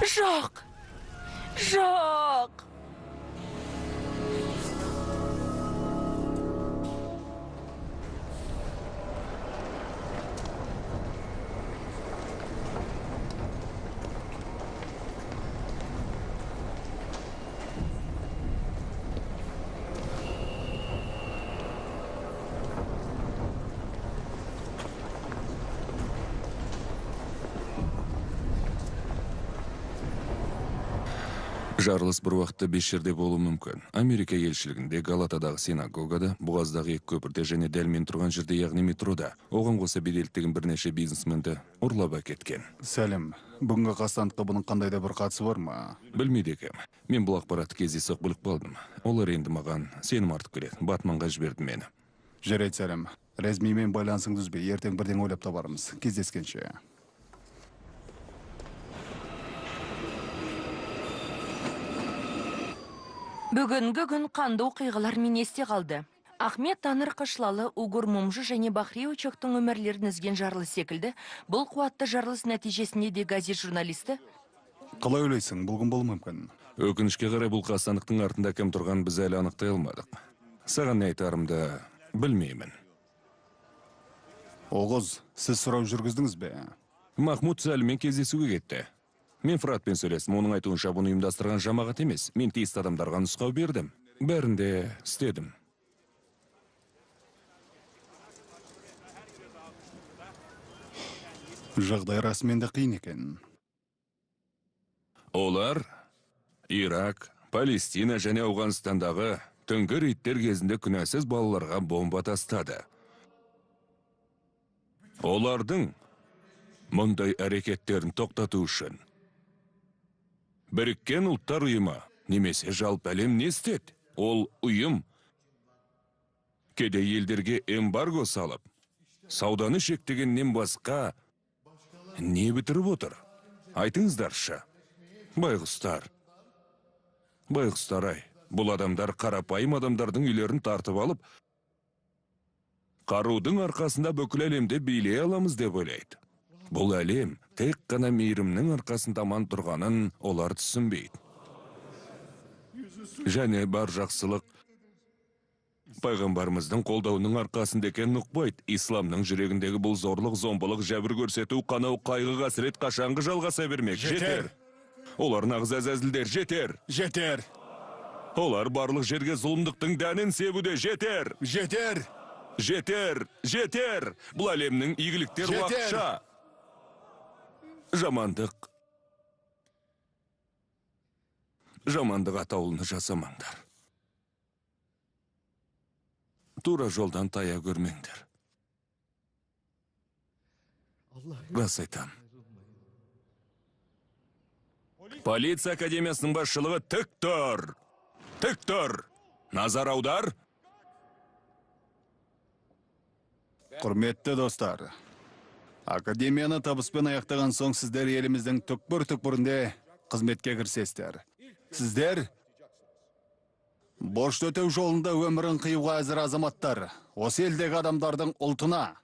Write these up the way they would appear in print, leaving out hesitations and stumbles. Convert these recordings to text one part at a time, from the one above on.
Жоқ. Жоқ. Жарылыс бір уақытта 5 жерде болуы мүмкін. Америка елшілігінде, Галатадағы синагогада, Бұғаздағы 2 көпірде және дәл мен тұрған жерде, яғни метрода. Оған қоса беделділігін бірнеше бизнесменді ұрлап әкеткен. Сәлем, бүгінгі қастандыққа бұның қандай да бір қатысы бар ма? Білмейді екем. Мен бұл ақпаратты кездейсоқ біліп қалдым. Олар енді маған сенім артып келеді. Батманға жіберді мені. Жарайды, сәлем. Рәзмимен байланысыңды үзбей, ертең бірден ойлап табармыз. Кездескенше. Бүгінгі күн қанды оқиғалар мен есте қалды. Ахмет Таныр Қышлалы, Угур Мумжы және Бахри Учоктың өмірлерін үзген жарылыс секілді, бұл қуатты жарылыс нәтижесінде де газет журналисті. Қалай ойлайсың, бұл күн болуы мүмкін? Өкінішке қарай бұл қастандықтың артында кім тұрған біз әлі анықтай алмадық. Саған не айтарымды білмеймін. Оғыз, сіз сұрау жүргіздіңіз бе? Махмуд Сәлімен кездесуге кетті. Мен Фратпен сөйлестім, оның айтуынша бұны ұйымдастырған жамағат емес. Мен тиісті адамдарға нұсқау бердім. Бәрінде істедім. Жағдай расымен де қиын екен. Олар Ирак, Палестина және Ауғанстандағы түнгі рейдтер кезінде күнәсіз балаларға бомба тастады. Олардың мұндай әрекеттерін тоқтату үшін Біріккен ұлттар ұйымы немесе жалпы әлем не істеді? Ол ұйым кедей елдерге эмбарго салып, сауданы шектегеннен басқа не бітіріп отыр? Айтыңыздаршы. Байғұстар. Байғұстар-ай, бұл адамдар қарапайым адамдардың үйлерін тартып алып, қарудың арқасында бүкіл әлемде билей аламыз деп ойлайды. Бұл әлем тек қана мейірімнің арқасында аман тұрғанын олар түсінбейді. Және бар жақсылық пайғамбарымыздың қолдауының арқасында екенін ұқпайды. Исламның жүрегіндегі бұл зорлық, зомбылық, жәбір көрсету, қанау, қайғы, қасірет қашанғы жалғаса бермек. Жетер. Олар нағыз әзәзілдер. Жетер. Жетер. Олар барлық жерге зұлымдықтың дәнін себуде. Жетер. Жетер. Жетер. Жетер. Бұл әлемнің игіліктер уақытша. Жамандық атаулыны жасамаңдар. Тура жолдан тая көрмеңдер. Рас айтам. Полиция академиясының басшылығы тік тұр. Тік тұр. Назар аудар. Құрметті достар, академияны табыспен аяқтаған соң сіздер еліміздің түкпір-түкпірінде қызметке кірсесіздер. Сіздер борышты өтеу жолында өмірін қиюға әзір азаматтар. Осы елдегі адамдардың ұлтына,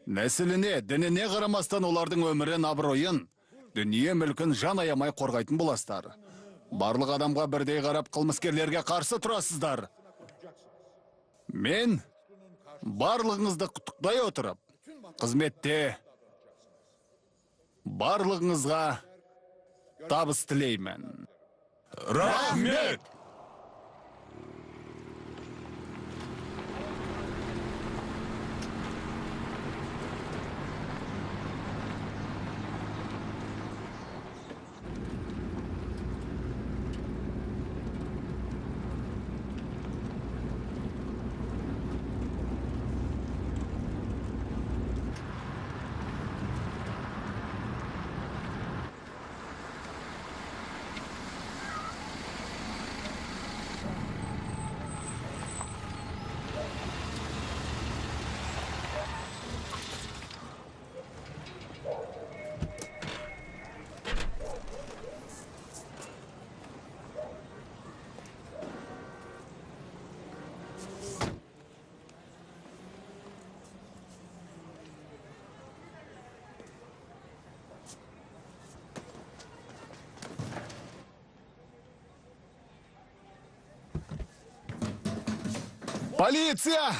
нәсіліне, дініне қарамастан олардың өмірін, абыройын, дүние мүлкін жан аямай қорғайтын боласыздар. Барлық адамға бірдей қарап қылмыскерлерге қарсы тұрасыздар. Мен барлығыңызды құттықтай отырып, қызметте барлығыңызға табыс тілеймін. Рахмет! Полиция!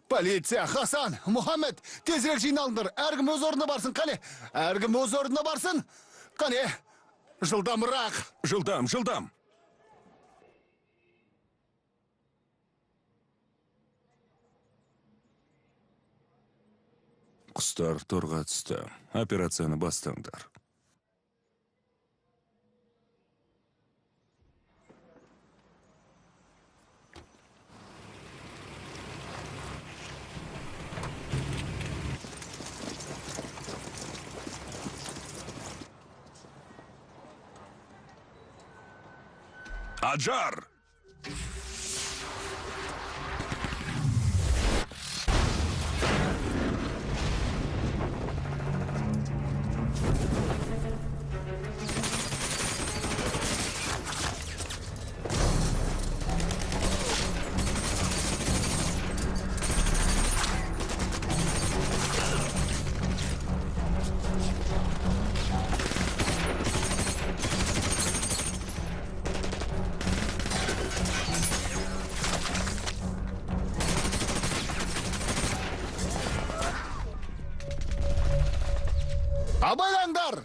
Полиция! Хасан, Мұхаммед, тезірек жиналыңдар. Әркім өз орнына барсын, қане. Әркім өз орнына барсын. Қане, жылдамырақ. Жылдам. Құстар торға түсті. Операцияны бастаңдар. Аджар! Абайлаңдар!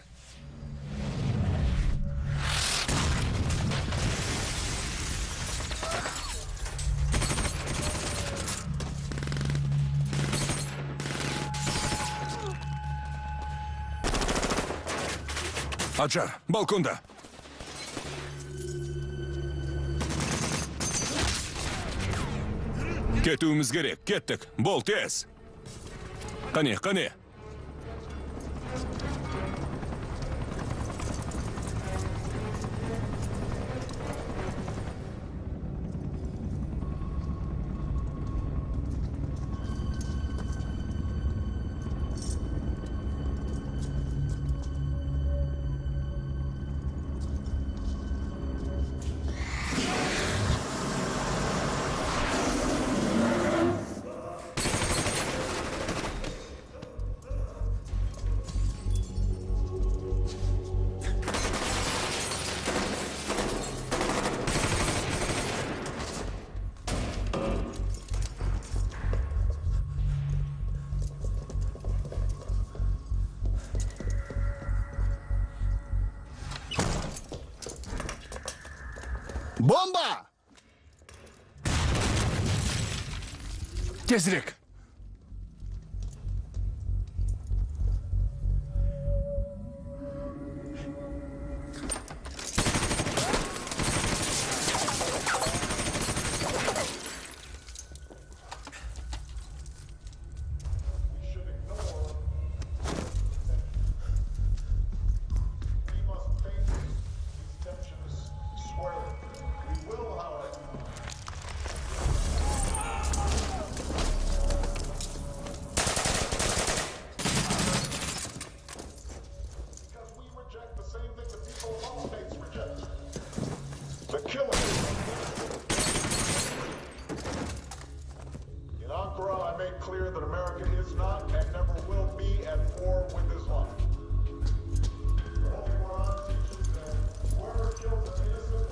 Аджар, балконда. Кетуіміз керек, кеттік. Бол, тез. Қане. Бомба! Тезірек! Clear that America is not and never will be at war with Islam. The Holy Quran teaches that whoever kills an innocent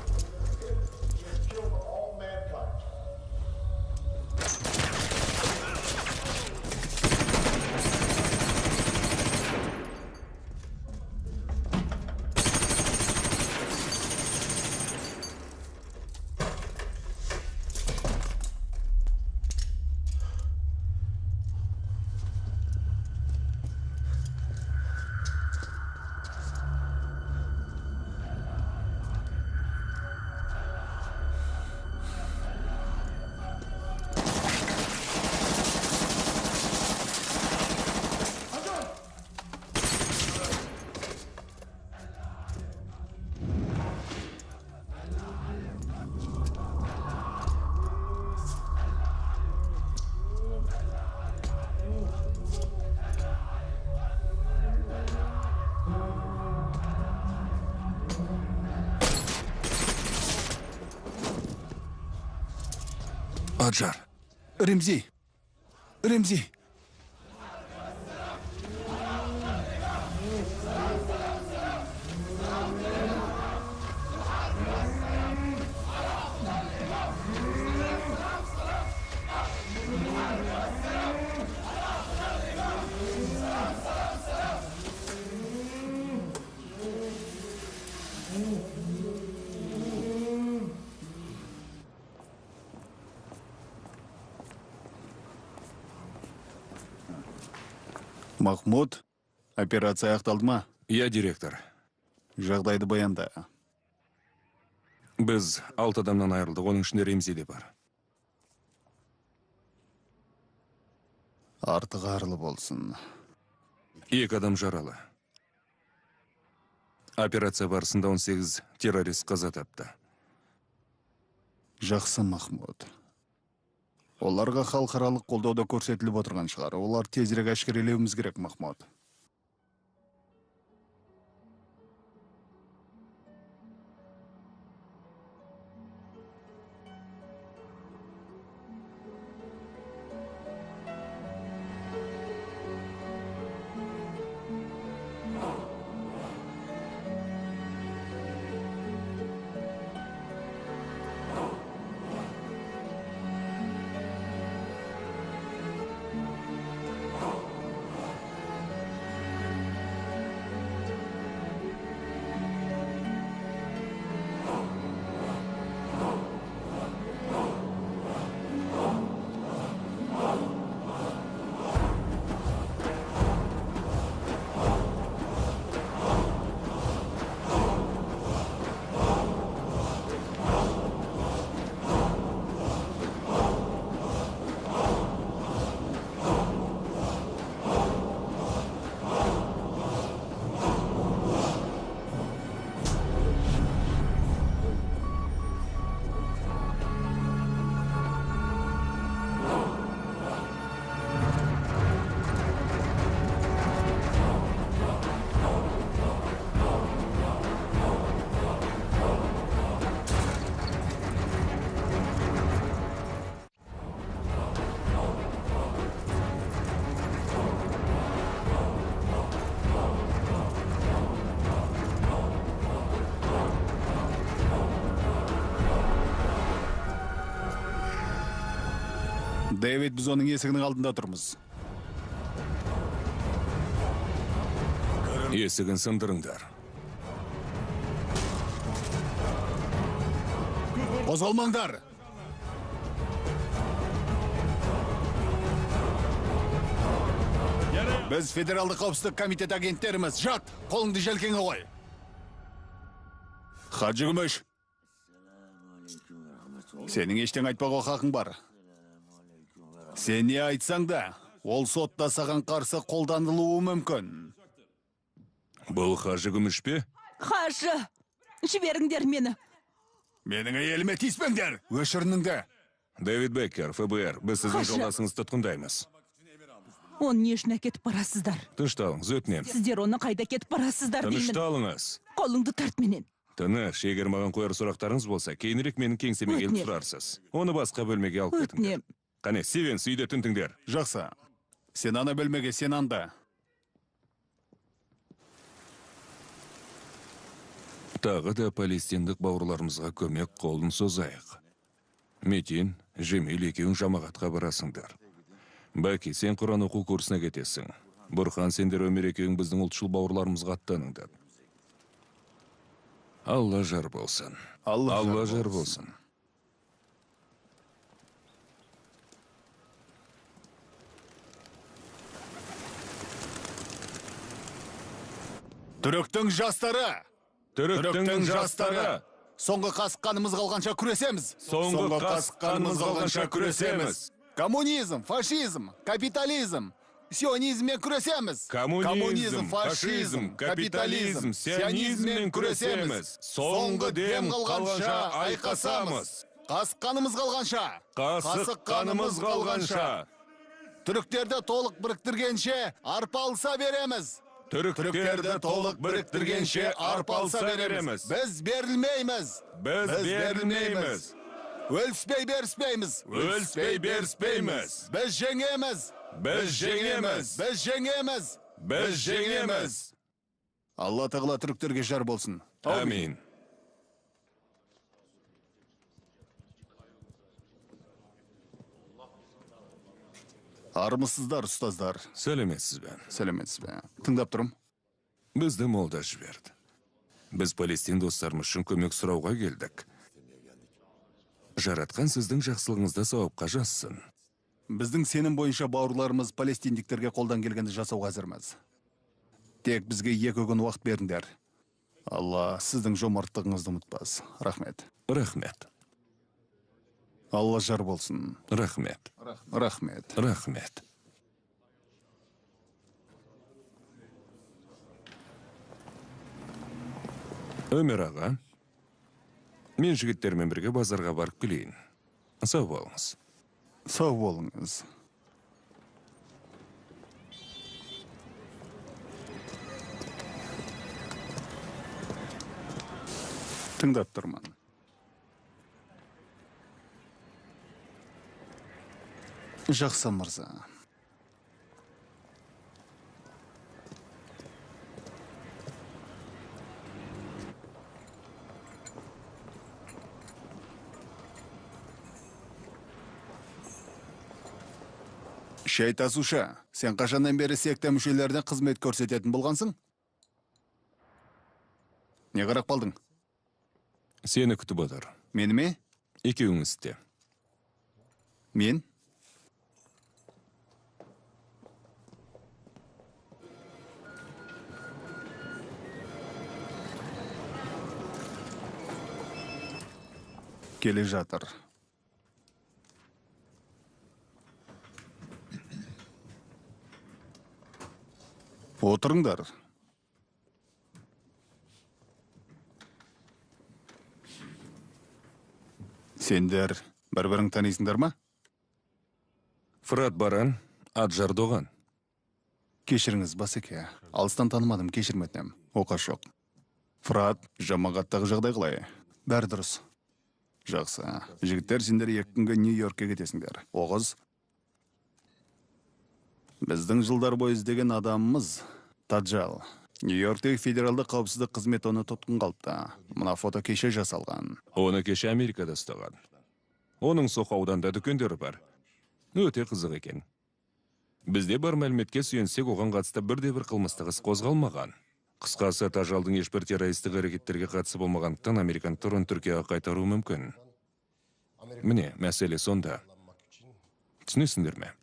he has killed all mankind. Аджар. Ремзи! Махмуд, операция аяқталды ма? Иә, директор. Жағдайды баянда. Біз 6 адамнан айырылдық, оның ішінде Ремзи де бар. Артық арлы болсын. 2 адам жаралы. Операция барысында 18 террорист қаза тапты. Жақсы, Махмуд. Оларға халықаралық қолдауда көрсетіліп отырған шығар. Олар тезірек әшкерелеуіміз керек, Махмуд. Дэвид, біз оның есігінің алдында тұрмыз. Есігін сындырыңдар. Қозғалмаңдар! Біз Федералдық қауіпсіздік комитет агенттеріміз. Жат, қолыңды желкеңе қой. Хаджы Күміш. Сенің ештен айтпауға хақың бар. Сен не айтсаң да, ол сотта саған қарсы қолданылуы мүмкін. Бұл Хажы Күміш пе? Хажы, жіберіңдер мені. Менің әйеліме тиіспеңдер, өшірініңді. Дэвид Беккер, ФБР, біз сіздің Хажы. жолдасыңызды тұтқындаймыз. Он не ішіне кетіп барасыздар. Тынышталыңыз, өтінемін. Сіздер оны қайда кетіп барасыздар деймін. Тынышталыңыз. Қолыңды тарт менен. Тыныш, егер маған қояр сұрақтарыңыз болса, кейінірек менің кеңсеме келіп Өтінем. тұрарсыз. Оны басқа бөлмеге алып кетіңдер. Өтінем. Қане, Севенс, үйде тінтіңдер. Жақсы. Сен ана бөлмеге, сен анда. Тағы да палестиндік бауырларымызға көмек қолын созайық. Метин, Жемил екеуің жамағатқа барасыңдар. Бәки, сен Құран оқу курсына кетесің. Бұрхан, сендер Өмер екеуің біздің ұлтшыл бауырларымызға аттаныңдар. Алла жар болсын. Алла жар болсын. Түріктің жастары! Түріктің жастары! Соңғы қасыққанымыз қалғанша күресеміз. Соңғы қасыққанымыз қалғанша күресеміз. Коммунизм, фашизм, капитализм, сионизммен күресеміз. Коммунизм, фашизм, капитализм, сионизммен күресеміз. Соңғы дем қалғанша айқасамыз. Қасыққанымыз қалғанша. Қасыққанымыз қалғанша. Түріктерді толық біріктіргенше арпалыса береміз. Түріктерді толық біріктіргенше арпалса береміз. Біз берілмейміз. Біз берілмейміз. Өліспей беріспейміз. Өліспей беріспейміз. Біз жеңеміз. Біз жеңеміз. Біз жеңеміз. Біз жеңеміз. Алла тағала түріктерге жар болсын. Амин. Армысыздар, ұстаздар. Сәлеметсіз бе? Сәлеметсіз бе? Тыңдап тұрым. Бізді молда жіберді. Біз палестин достарымыз үшін көмек сұрауға келдік. Жаратқан сіздің жақсылығыңызды сауапқа жазсын. Біздің сенім бойынша бауырларымыз палестиндиктерге қолдан келгенді жасауға әзірміз. Тек бізге 2 күн уақыт беріңдер. Алла сіздің жомарттығыңызды ұмытпас. Рахмет. Рахмет. Алла жар болсын. Рахмет. Рахмет. Рахмет. Өмір аға, мен жігіттермен бірге базарға барып келейін. Сау болыңыз. Сау болыңыз. Тыңдап тұрмын. Жақсы мырза. Шай тасушы, сен қашаннан бері секта мүшелеріне қызмет көрсететін болғансың? Не қарап қалдың? Сені күтіп отыр. Мені ме? Екеуіңіз де. Мен? Келе жатыр. Отырыңдар. Сендер бір-бірің танисыңдар ма? Фырат Баран, Аджар Доған. Кешіріңіз, Басеке. Алыстан танымадым, кешірметінем. Оқаш жоқ. Фырат, жамағаттағы жағдай қалай? Бәрі дұрыс. Жақсы. Жігіттер, сендер 2 күнге Нью-Йоркке кетесіңдер. Оғыз. Біздің жылдар бойы іздеген адамымыз Таджал. Нью-Йорктегі федералды қауіпсіздік қызмет оны тұтқын қалыпты. Мына фото кеше жасалған. Оны кеше Америкада ұстаған. Оның соқауданда дүкендері бар. Өте қызық екен. Бізде бар мәліметке сүйенсек, оған қатысты бірде-бір қылмыстық іс қозғалмаған. Қысқасы, Тажалдың ешбір террористік әрекеттерге қатысы болмағандықтан американ тұрын Түркияға қайтару мүмкін. Міне, мәселе сонда. Түсінесіңдер ме?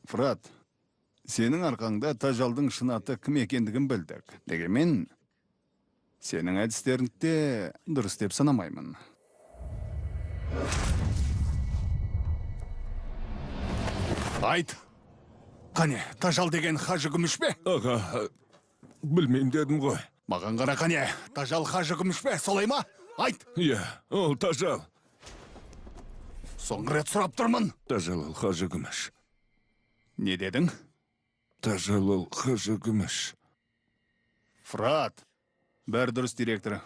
Фырат, сенің арқаңда Тажалдың шын аты кім екендігін білдік. Дегенмен, сенің әдістеріңді дұрыс деп санамаймын. Айт! Қане, Тажал деген Хажы Күміш пе? Аға, білмеймін дедім ғой. Маған қара, қане, Тажал Хажы Күміш пе? Солай ма? Айт! Иә, ол Тажал. Соңғы рет сұрап тұрмын. Тажал ол Хажы Күміш. Не дедің? Тажал ол Хажы Күміш. Фырат, бәрі дұрыс, директор.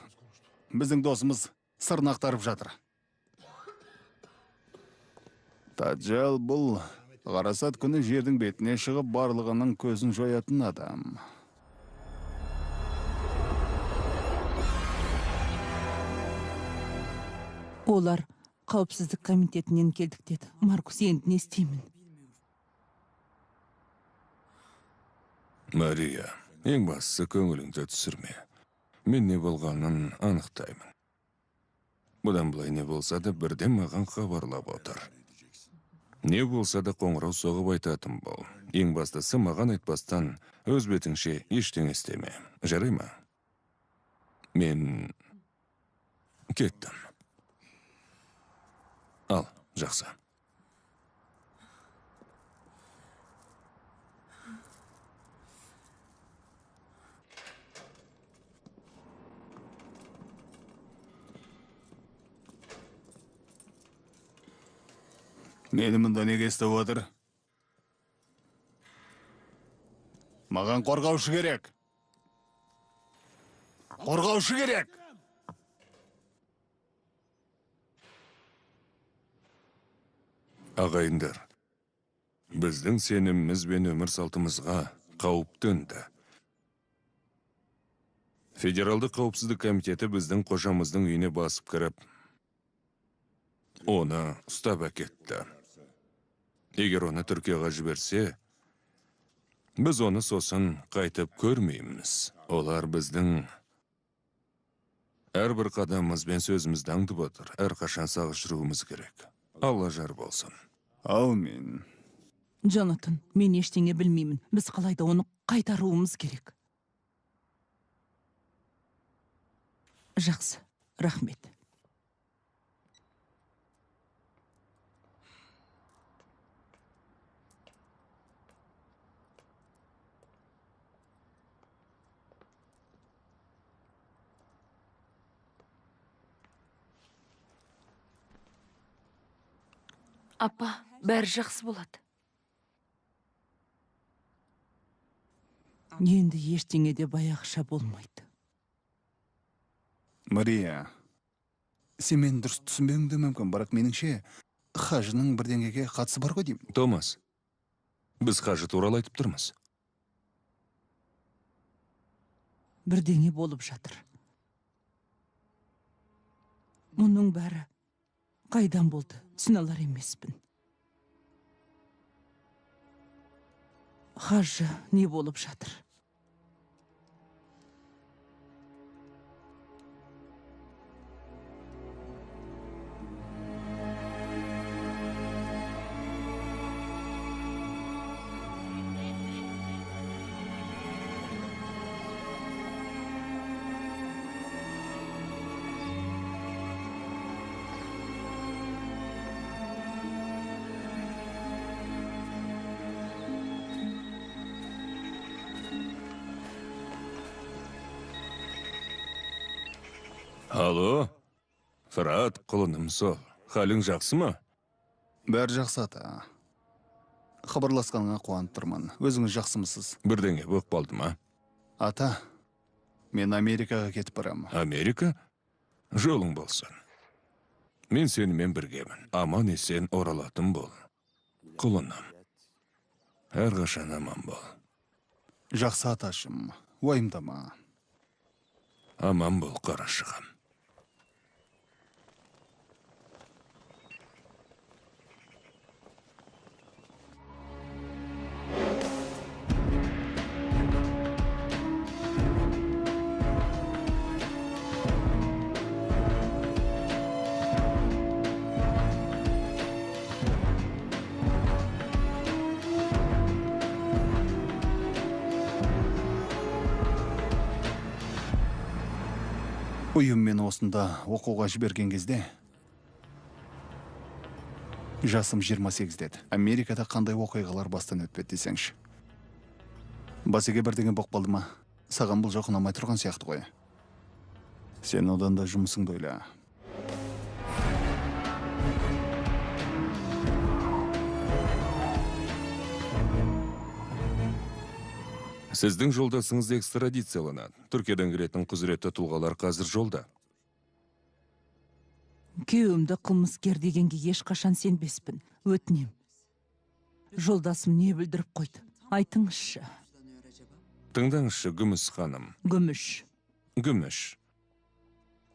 Біздің досымыз сырын ақтарып жатыр. Таджал бұл қарасат күні жердің бетіне шығып барлығының көзін жоятын адам. Олар қауіпсіздік комитетінен келдік деді. Маркус, енді не істеймін? Мария, ең бастысы көңіліңді түсірме. Мен не болғанын анықтаймын. Бұдан былай не болса да бірден маған хабарлап отыр. Не болса да қоңырау соғып айтатын бол. Ең бастысы маған айтпастан өз бетіңше ештеңе істеме. Жарай ма? Мен кеттім. Ал, жақсы. Мені мұнда неге істеп отыр? Маған қорғаушы керек. Қорғаушы керек. Ағайындар, біздің сеніміміз бен өмір салтымызға қауіп төнді. Федералды қауіпсіздік комитеті біздің қожамыздың үйіне басып кіріп, оны ұстап әкетті. Егер оны Түркияға жіберсе, біз оны сосын қайтып көрмейміз. Олар біздің әрбір қадамымыз бен сөзімізді аңдып отыр. Әрқашан сағы жүруіміз керек. Алла жар болсын. Аумин. Джонатан, мен ештеңе білмеймін. Біз қалайда оны қайтаруымыз керек. Жақсы, рахмет. Апа, бәрі жақсы болады. Енді ештеңе де баяғыша болмайды. Мария, сен мені дұрыс түсінбеуің де мүмкін, бірақ меніңше қажының бірдеңеге қатысы бар ғой деймін. Томас, біз қажы туралы айтып тұрмыз. Бірдеңе болып жатыр. Мұның бәрі қайдан болды, түсіне алар емеспін. Қажы не болып жатыр? Алло, Фырат, құлыным сол. Халің жақсы ма? Бәрі жақсы ата. Хабарласқаныңа қуанып тұрмын. Өзіңіз жақсымысыз? Бірдеңе боқ болды ма? Ата, мен Америкаға кетіп барам. Америка? Жолың болсын. Мен сенімен біргемін. Аман есен оралатын бол. Құлыным. Әрқашан аман бол. Жақсы аташым, уайымдама. Аман бол, қарашығым. Ұйым мені осында оқуға жіберген кезде жасым 28 деді. Америкада қандай оқиғалар бастан өтпеді десеңші. Басеге бірдеңе боқ болды ма? Саған бұл жоқ ұнамай тұрған сияқты ғой. Сен одан да жұмысыңды ойла. Сіздің жолдасыңыз экстрадицияланады. Түркиядан келетін құзыретті тұлғалар қазір жолда. Күйеуімді қылмыскер дегенге ешқашан сенбеспін. Өтінем. Жолдасым не білдіріп қойды? Айтыңызшы. Тыңдаңызшы, Гүміс ханым. Гүміш.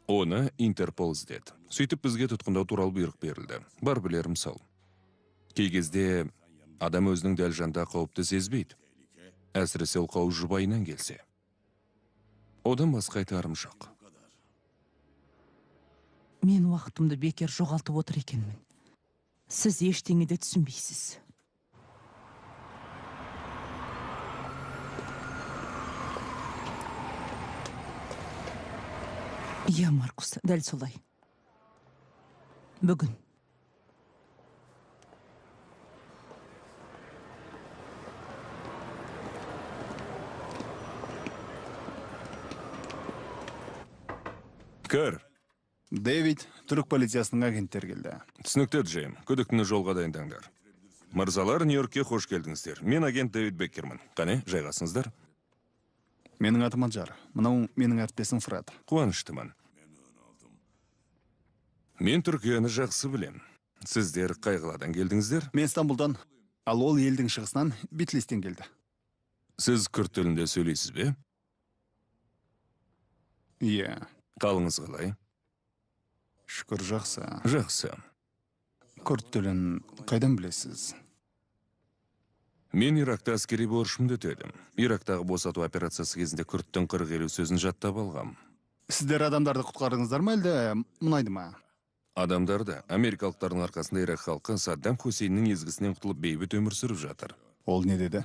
Оны Интерпол іздеді. Сөйтіп бізге тұтқындау туралы бұйрық берілді. Бар білерім сол. Кей кезде адам өзінің дәл жанда қауіпті сезбейді. Әсіресе ол қауіп жұбайынан келсе. Одан басқа айтарым жоқ. Мен уақытымды бекер жоғалтып отыр екенмін. Сіз ештеңе де түсінбейсіз. Иә, Маркус, дәл солай. Бүгін. Кір. Дэвид, түрік полициясының агенттер келді. Түсінікті, Джейм. Күдіктіні жолға дайындаңдар. Мырзалар, Нью-Йоркке қош келдіңіздер. Мен агент Дэвид Беккермін. Қане, жайғасыңыздар. Менің атым Анжар. Мынау менің әріптесім Фред. Қуаныштымын. Мен Түркияны жақсы білем. Сіздер қай қаладан келдіңіздер? Мен Стамбулдан, ал ол елдің шығысынан Битлистен келді. Сіз күрд тілінде сөйлейсіз бе? Иә, Қалыңыз қалай? шүкір жақсы. Жақсы. Күрд тілін қайдан білесіз? Мен Иракта әскери борышымды өтедім. Ирактағы босату операциясы кезінде күрдтің 40-50 сөзін жаттап алғам. Сіздер адамдарды құтқардыңыздар ма әлде мұнайды ма? Адамдар да америкалықтардың арқасында Ирак халқы Саддам Хусейннің езгісінен құтылып бейбіт өмір сүріп жатыр. Ол не деді?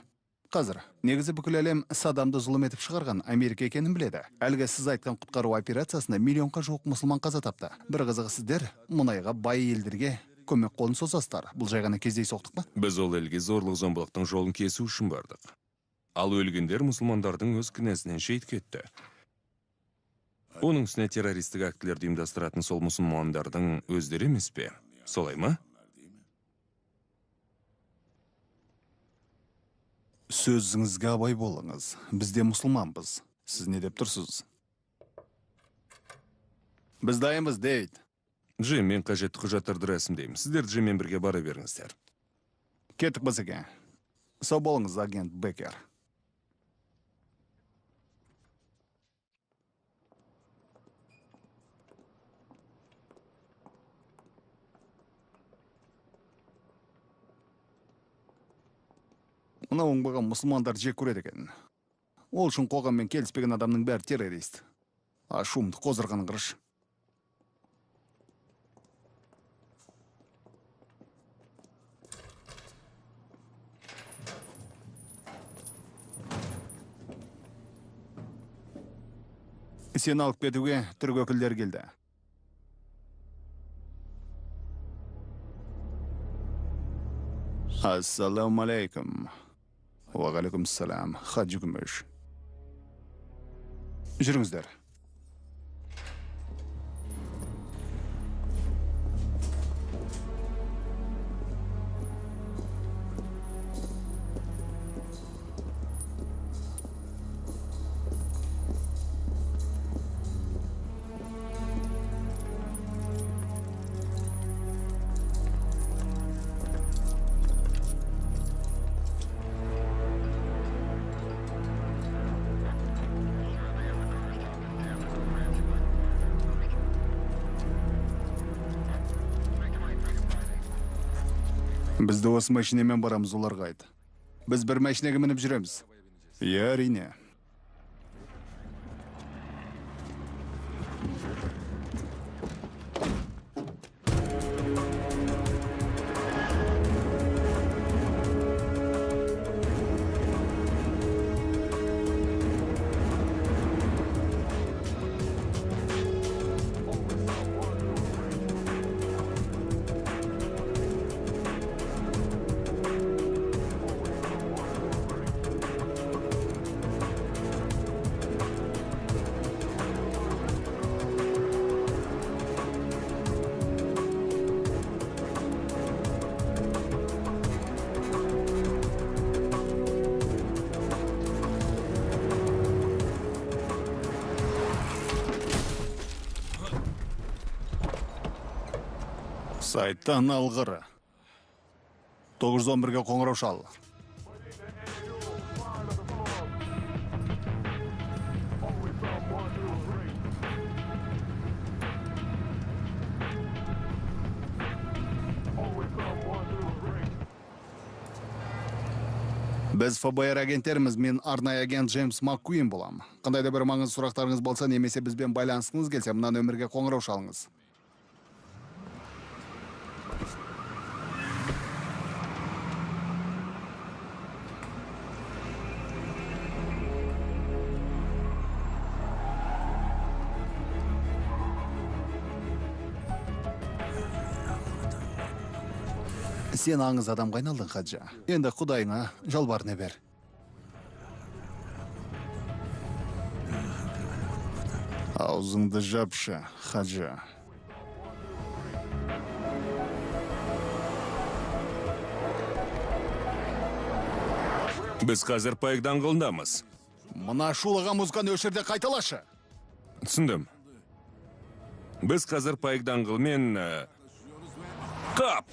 Қазір, негізі бүкіл әлем Саддамды зұлым етіп шығарған Америка екенін біледі. Әлгі сіз айтқан құтқару операциясында миллионға жуық мұсылман қаза тапты. Бір қызығы сіздер мұнайға бай елдерге көмек қолын созасыздар. Бұл жай ғана кездейсоқтық па? Біз ол елге зорлық зомбылықтың жолын кесу үшін бардық. Ал өлгендер мұсылмандардың өз кінәсінен шейіт кетті. Оның үстіне террористік актілерді ұйымдастыратын сол мұсылмандардың өздері емес пе? Солай ма? Сөзіңізге абай болыңыз. Бізде мұсылманбыз. Сіз не деп тұрсыз? Біз дайынбыз, Дэвид. Джим, мен қажетті құжаттарды рәсімдеймін. Сіздер Джиммен бірге бара беріңіздер. Кеттік бізге. Сау болыңыз, агент Беккер. Мына оңбаған мұсылмандар жек көреді екен. Ол үшін қоғаммен келіспеген адамның бәрі террорист. Шумды қоздырған қырыш. Сені алып кетуге түрік өкілдері келді. Ассаламу алейкум. Уағалейкум салам. Хаджи Күміш. Жүріңіздер. Бізді осы машинемен барамыз, оларға айт. Біз бір машинеге мініп жүреміз. Иә, әрине. Сайттан алғыры. 911-ге қоңырау шал. Біз ФБР агенттеріміз, мен арнайы агент Джеймс МакКуин болам. Қандай да бір маңызды сұрақтарыңыз болса, немесе бізбен байланысқыңыз келсе, мына нөмірге қоңырау шалыңыз. Сен аңыз адамға айналдың, Хаджа. Енді Құдайыңа жалбарына бер. Аузыңды жапшы, Хаджа. Біз қазір Пайк даңғылындамыз. Мына шулаған музыканы өшірде қайталашы. Түсіндім. Біз қазір Пайк даңғылмен... Қап!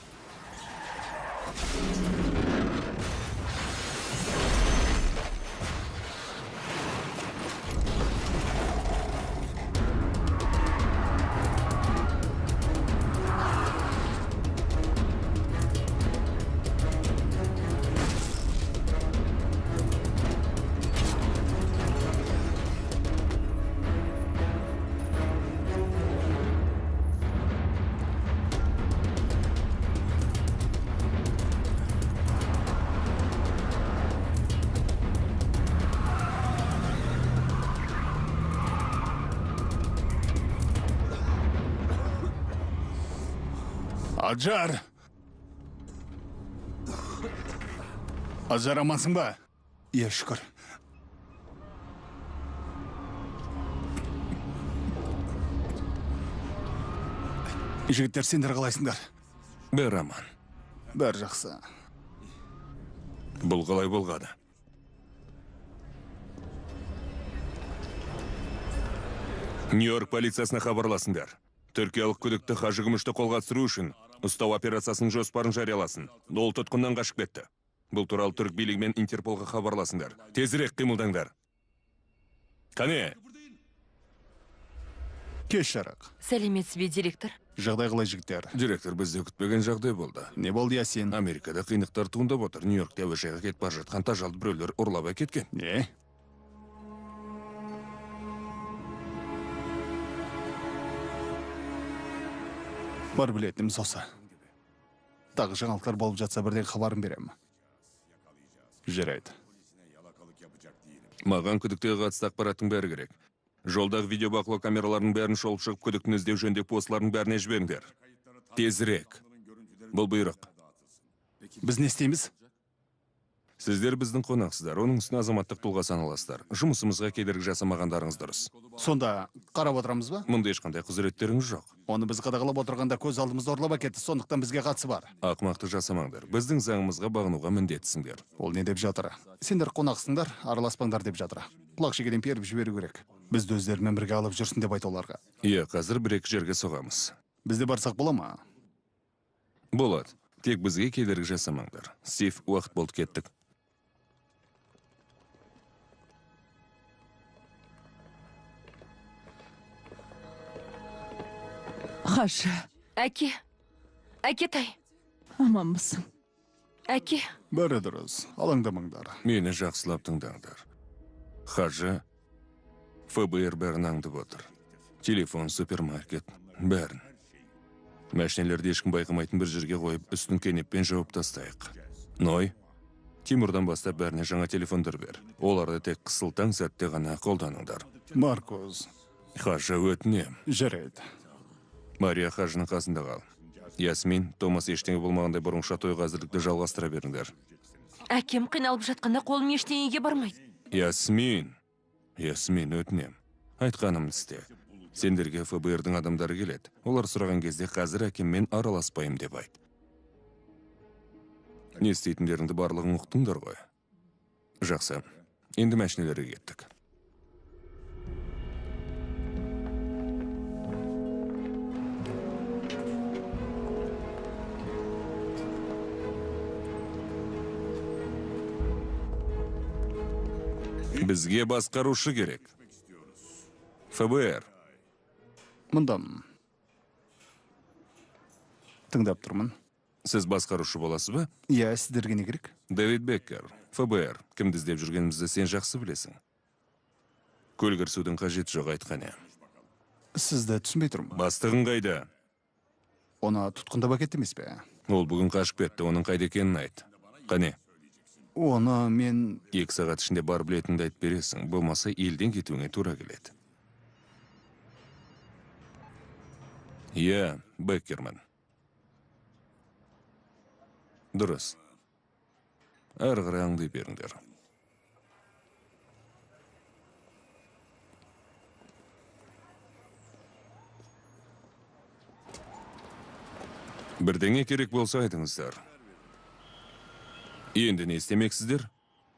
Ажар! Ажар, амансың ба? Иә, шүкір. Жігіттер, сендер қалайсыңдар? Бәрі аман. Бәрі жақсы. Бұл қалай болғаны? Нью-Йорк полициясына хабарласыңдар. Түркиялық күдікті Хажы Гүмішті қолға түсіру үшін ұстау операциясының жоспарын жарияласын. Ол тұтқыннан қашып кетті. Бұл туралы түрік билігі мен Интерполға хабарласыңдар. Тезірек қимылдаңдар. Қане? Кеш жарық. Сәлеметсіз бе, директор? Жағдай қалай, жігіттер? Директор, бізде күтпеген жағдай болды. Не болды, Ясин? Америкада қиындықтар туындап отыр. Нью-Йоркте әуежайға кетіп бара жатқан тажалды біреулер ұрлап әкеткен. Не? Бар білетініміз осы. Тағы жаңалықтар болып жатса бірден хабарын берем. Жарайды. Маған күдіктіге қатысты ақпараттың бәрі керек. Жолдағы видеобақылау камераларының бәрін шолып шығып, күдіктіні іздеу жөніндегі постылардың бәріне жіберіңдер. Тезірек. Бұл бұйрық. Біз не істейміз? Сіздер біздің қонақсыздар, оның үстіне азаматтық тұлға саналасыздар. Жұмысымызға кедергі жасамағандарыңыз дұрыс. Сонда қарап отырамыз ба? Мұнда ешқандай құзыреттеріңіз жоқ. Оны біз қадағалап отырғанда көз алдымызда ұрлап әкетті, сондықтан бізге қатысы бар. Ақымақты жасамаңдар. Біздің заңымызға бағынуға міндеттісіңдер. Ол не деп жатыр? Сендер қонақсыңдар, араласпаңдар деп жатыр. Құлақ шекеден періп жіберу керек. Бізді өздерімен бірге алып жүрсін деп айт оларға. Иә, қазір бір-екі жерге соғамыз. Бізде барсақ бола ма? Болады. Тек бізге кедергі жасамаңдар. Стив, уақыт болды, кеттік. Хажы, Әке. Әкетай. аманмысың? Әке. Бәрі дұрыс, алаңдамаңдар. Мені жақсылап тыңдаңдар. Хажы, ФБР бәрін аңдып отыр. Телефон, супермаркет, бәрін. Мәшінелерді ешкім байқамайтын бір жерге қойып, үстін кенеппен жауып тастайық. Ной, Тимурдан бастап бәріне жаңа телефондар бер. Оларды тек қысылтаң сәтте ғана қолданыңдар. Маркоз. Хажы, өтінем. Жарайды. Мария Хажының қасында қал. Ясмин, Томас ештеңе болмағандай бұрынша тойға әзірлікті жалғастыра беріңдер. Әкем қиналып жатқанда қолым ештеңеге бармайды. Ясмин, өтінем. Айтқанымды істе. Сендерге ФБР-дің адамдары келеді. Олар сұраған кезде қазір әкеммен араласпайым деп айт. Не істейтіндеріңді барлығын ұқтыңдар ғой. Жақсы, енді мәшінелерге кеттік. Бізге басқарушы керек. ФБР. Мұндам. Тыңдап тұрмын. Сіз басқарушы боласыз ба? Иә, сіздерге не керек? Дэвид Беккер, ФБР. Кімді іздеп жүргенімізді сен жақсы білесің. Көлгірсудің қажеті жоқ, айтқане. Сізді түсінбей тұрмын. Бастығың қайда? Оны тұтқындап әкетті емес пе? Ол бүгін қашып кетті, оның қайда екенін айт. Қане? Оны мен... 2 сағат ішінде бар білетінді айтып бересің, болмаса елден кетуіңе тура келеді. Иә, Беккерман. Дұрыс. Әрі қарай аңдай беріңдер. Бірдеңе керек болса айтыңыздар. Енді не істемексіздер?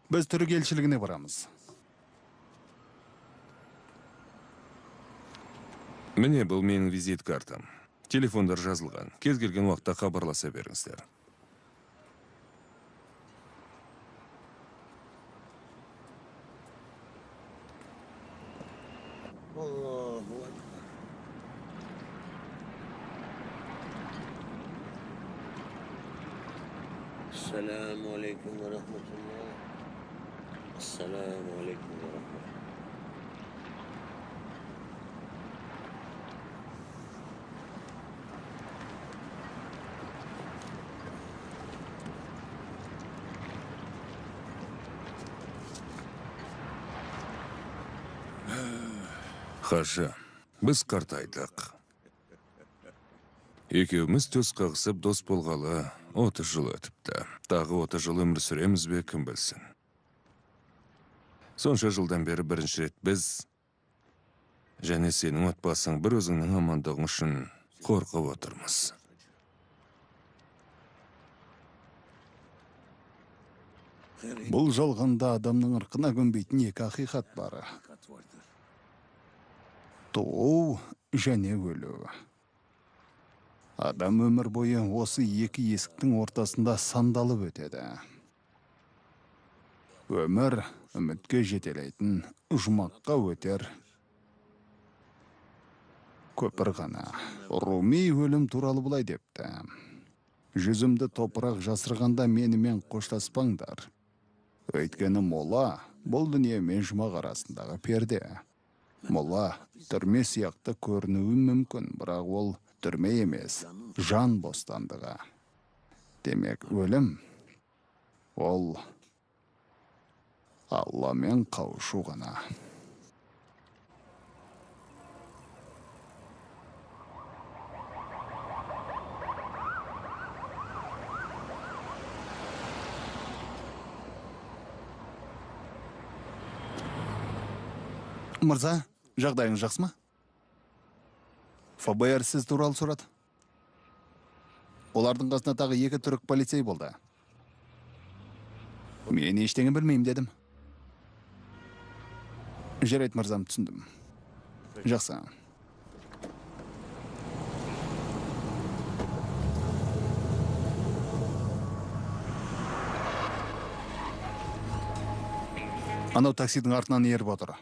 Біз түрік елшілігіне барамыз. Міне бұл менің визит картам. Телефондар жазылған. Кез келген уақытта хабарласа беріңіздер. السلام عليكم ورحمة الله. السلام عليكم ورحمة الله. Хажы, біз қартайдық. Екеуміз төс қағысып дос болғалы 30 жыл өтіпті. Тағы 30 жыл өмір сүреміз бе, кім білсін. Сонша жылдан бері бірінші рет біз және сенің отбасың бір өзіңнің амандығың үшін қорқып отырмыз. Бұл жалғанда адамның ырқына көнбейтін екі ақиқат бар. Туу және өлу. Адам өмір бойы осы екі есіктің ортасында сандалып өтеді. Өмір үмітке жетелейтін жұмаққа өтер көпір ғана. Руми өлім туралы былай депті: жүзімді топырақ жасырғанда менімен қоштаспаңдар. Өйткені мола бұл дүние мен жұмақ арасындағы перде. Мола түрме сияқты көрінуі мүмкін, бірақ ол түрме емес, жан бостандығы. Демек, өлім ол Алламен қауышу ғана. Мырза, жағдайыңыз жақсы ма? ФБР сіз туралы сұрады. Олардың қасында тағы 2 түрік полицей болды. Мен ештеңе білмеймін дедім. Жарайды, мырзам, түсіндім. Жақсы. Анау таксидің артынан еріп отыр.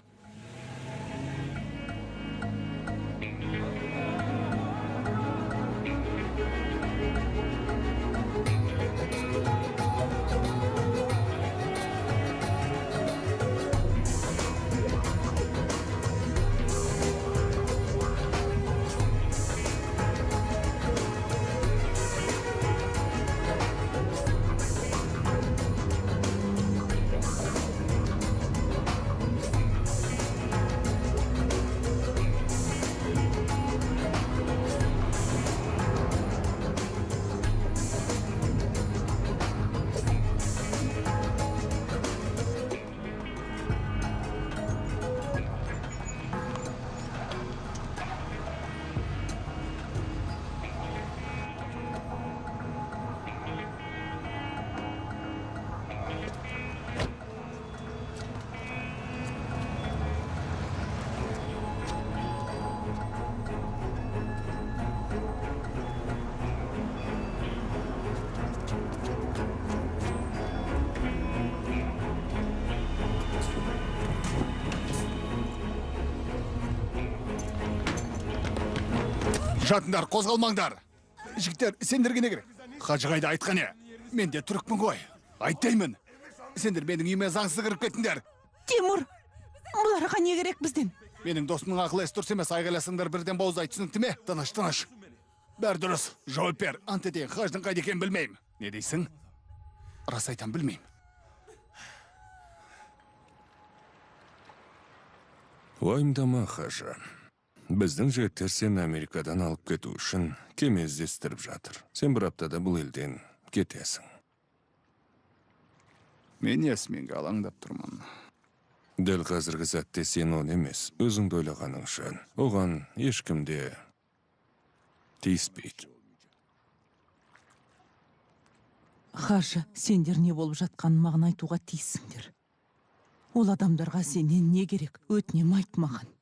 Жатындар, қозғалмаңдар. Жігіттер, сендерге не керек? Қажығайды айтқан е. Мен де түрікпін ғой. Айттаймын. Сендер менің үйіме заңсыз кіріп кеттіңдер. Тимур, бұларға не керек бізден? Менің досымның ақылы ес дұрыс емес, айғайласыңдар бірден бауыздай, түсінікті ме? Тыныш. Бәрі дұрыс. Жауап бер. Ант етейін, қаждың қайда екенін білмеймін. Не дейсің? Рас айтам, білмеймін. Уайымдама, Хажы. Біздің жігіттер сені Америкадан алып кету үшін кеме іздестіріп жатыр. Сен бір аптада бұл елден кетесің. Мен есімге алаңдап тұрмын. Дәл қазіргі сәтте сен оны емес, өзіңді ойлағаның үшін. Оған ешкімде тиіспейді. Хажы, сендер не болып жатқанын маған айтуға тиіссіңдер. Ол адамдарға сенен не керек? Өтінем айт маған.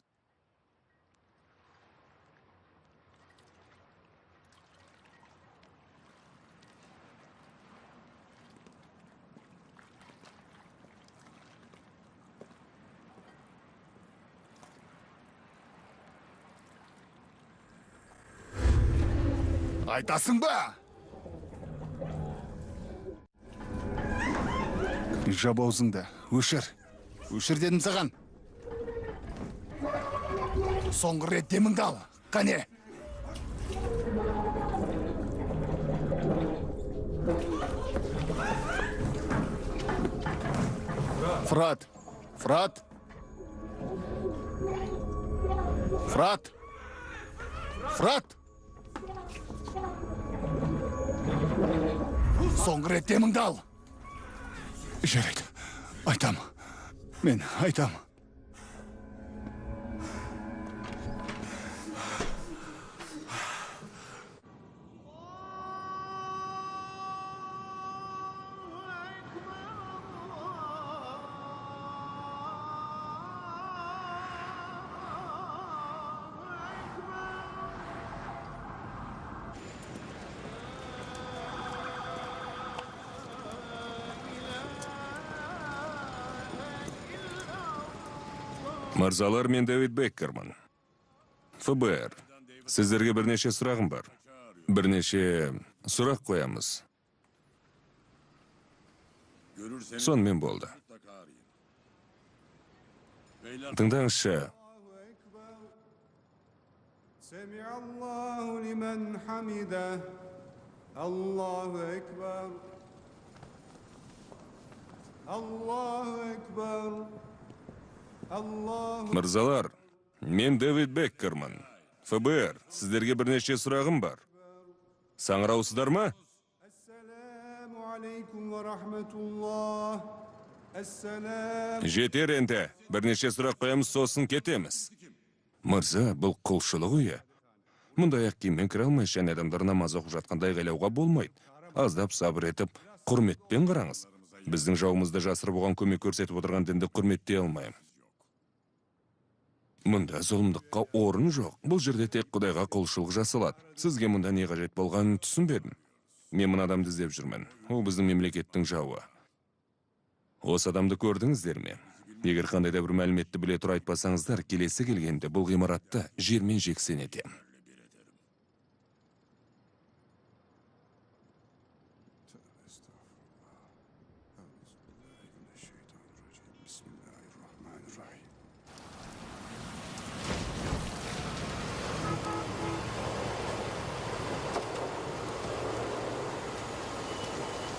Айтасың ба? Жап аузыңды, өшір. Өшір дедім саған. Соңғы рет деміңді ал. Қане? Фрат. Соңғы рет деміңді ал. Жарайды. Айтам. Мен айтам. Мырзалар, мен Дэвид Беккерман. ФБР. Сіздерге бірнеше сұрағым бар. Бірнеше сұрақ қоямыз. Сонымен болды. Тыңдаңызшы. سمع الله لمن حمده الله أكبر الله أكبر الله Мырзалар, мен Дэвид Беккерман. ФБР. Сіздерге бірнеше сұрағым бар. Саңыраусыздар ма? السلام عليكم ورحمة الله السلام Жетер енді. Бірнеше сұрақ қоямыз, сосын кетеміз. Мырза, бұл құлшылық үйі. Мұндай ақ киіммен кіре алмай, және адамдар намаз оқып жатқандай ғайлауға болмайды. Аздап сабыр етіп, құрметпен қараңыз. Біздің жауымызды жасырып оған көмек көрсетіп отырған дінді құрметтей алмайым. Мұнда зұлымдыққа орын жоқ. Бұл жерде тек Құдайға құлшылық жасалады. Сізге мұнда не қажет болғанын түсінбедім. Мен мына адамды іздеп жүрмін. Ол біздің мемлекеттің жауы. Осы адамды көрдіңіздер ме? Егер қандай да бір мәліметті біле тұра айтпасаңыздар, келесі келгенде бұл ғимаратты жермен жексен етем.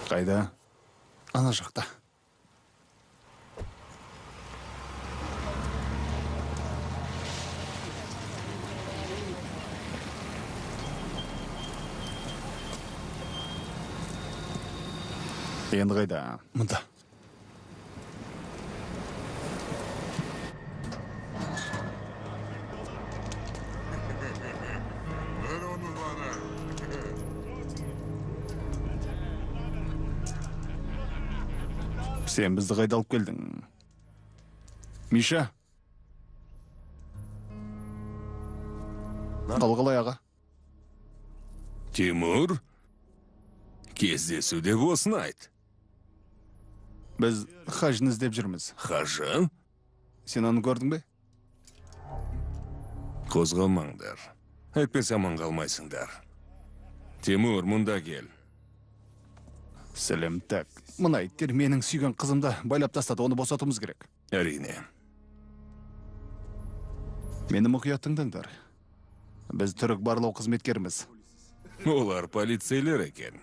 Қайда? Ана жақта. Енді қайда? Мұнда. Сен бізді қайда алып келдің? Миша? Қалғалай аға. Тимур? Кездесу деп осыны айт. Біз хажыны іздеп жүрміз. Хажы? Сен оны көрдің бе? Қозғалмаңдар. Әйтпесе аман қалмайсыңдар. Тимур, мұнда кел. Сәлем, так. Мына иттер менің сүйген қызымды байлап тастады, оны босатуымыз керек. Әрине. Мені мұқият тыңдаңдар. Біз түрік барлау қызметкеріміз. Олар полицейлер екен.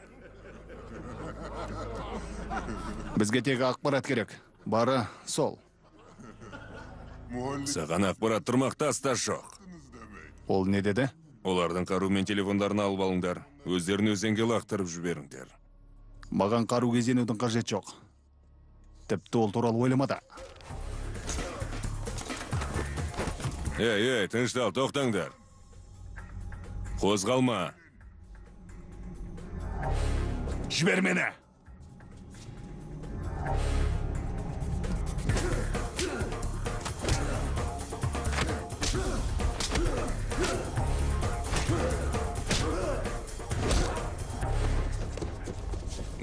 Бізге тек ақпарат керек. Бары сол. Саған ақпарат тұрмақтаста жоқ. Ол не деді? Олардың қару мен телефондарын алып алыңдар. Өздерін өзенге лақтырып жіберіңдер. Маған қару кезенудің қажет жоқ. Тіпті ол туралы ойламада. Ей, тыныштал, тоқтаңдар. Қозғалма. Жібер мені!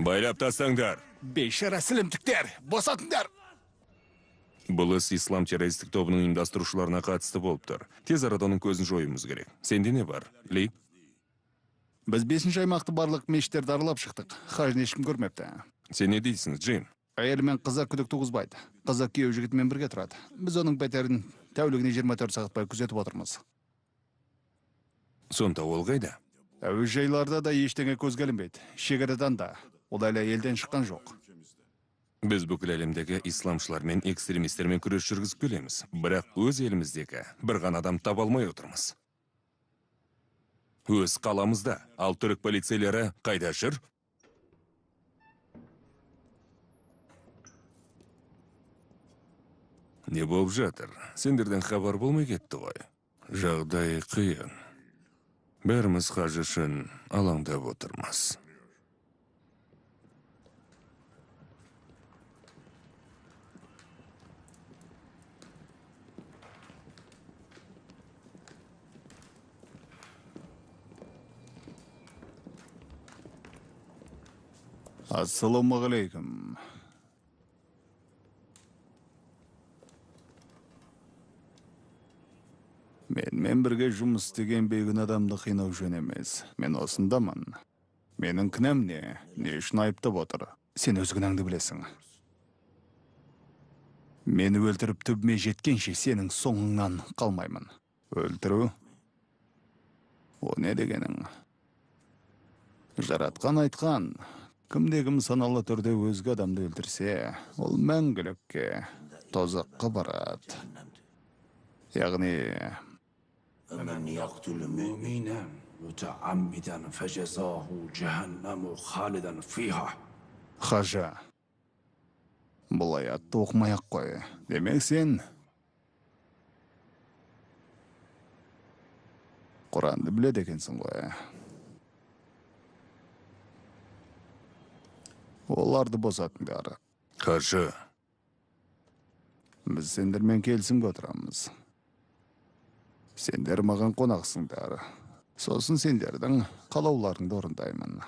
Байлап тастаңдар. Бейшара сілімтіктер, босатыңдар! Бұл іс ислам террористік тобының ұйымдастырушыларына қатысты болып тұр. Тез арада оның көзін жоюымыз керек. Сенде не бар, Ли? Біз 5-ші аймақты барлық мешіттерді аралап шықтық. Хажын ешкім көрмепті. Сен не дейсің, Джим? Әйелі мен қызы күдік туғызбайды. Қызы күйеу жігітімен бірге тұрады. Біз оның пәтерін тәулігіне 24 сағат бойы күзетіп отырмыз. Сонда ол қайда? Әуежайларда да ештеңе көзге ілінбейді. Шекарадан да. Ол әлі елден шыққан жоқ. Біз бүкіл әлемдегі исламшылар мен экстремистермен күрес жүргізіп келеміз. Бірақ өз еліміздегі бір ғана адам таба алмай отырмыз. Өз қаламызда. Ал түрік полицейлері қайда жүр? Не болып жатыр? Сендерден хабар болмай кетті ғой. Жағдай қиын. Бәріміз қажы үшін алаңдап отырмыз. Ассалаумағалейкум. Мен бірге жұмыс істеген бейгін адамды қинау жөн емес. Мен осындамын. Менің кінәм не? Не үшін айыптап отыр? Сен өз кінәңді білесің. Мені өлтіріп түбіме жеткенше сенің соңыңнан қалмаймын. Өлтіру? О не дегенің? Жаратқан айтқан. Кімде-кім саналы түрде өзге адамды өлтірсе, ол мәңгілікке, тозаққа барады. Яғни, ومن يقتل مؤمنا متعمدا فجزاه جهنم خالدا فيها. Хажа, бұл аятты оқымай-ақ қой. Демек сен Құранды біледі екенсің ғой. Оларды босатыңдар. Қажы, Біз сендермен келісімге отырамыз. Сендер маған қонақсыңдар. Сосын сендердің қалауларыңды орындаймын.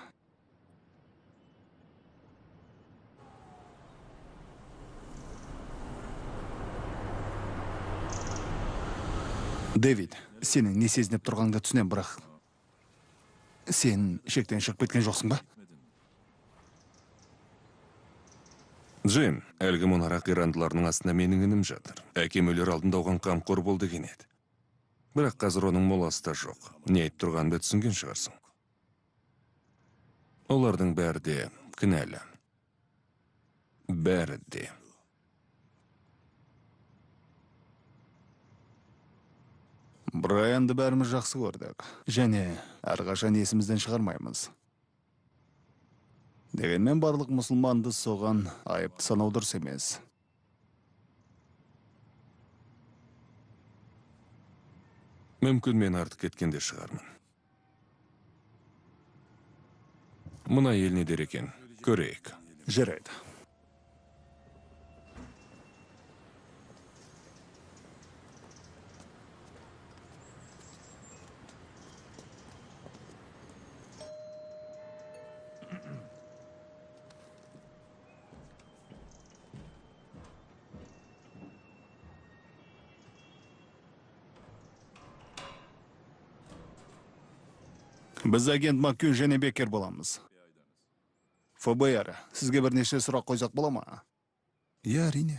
Дэвид, сенің не сезініп тұрғаныңды түсінем, бірақ сен шектен шығып кеткен жоқсың ба? Джейн, әлгі мұнарақ ирандыларының астында менің інім жатыр. Әкем өлер алдында оған қамқор бол деген еді. Бірақ қазір оның моласы да жоқ. Не айтып тұрғанымды түсінген шығарсың. Олардың бәрі де кінәлі. Бәрі де. Брайанды бәріміз жақсы көрдік. Және әрқашан есімізден шығармаймыз. Дегенмен барлық мұсылманды соған айыпты санау дұрыс емес. Мүмкін мен артық кеткенде шығармын. Мына ел не дер екен? Көрейік. Жарайды. Біз агент Маккюн және Беккер боламыз. ФБР, сізге бірнеше сұрақ қойсақ бола ма? Иә, әрине.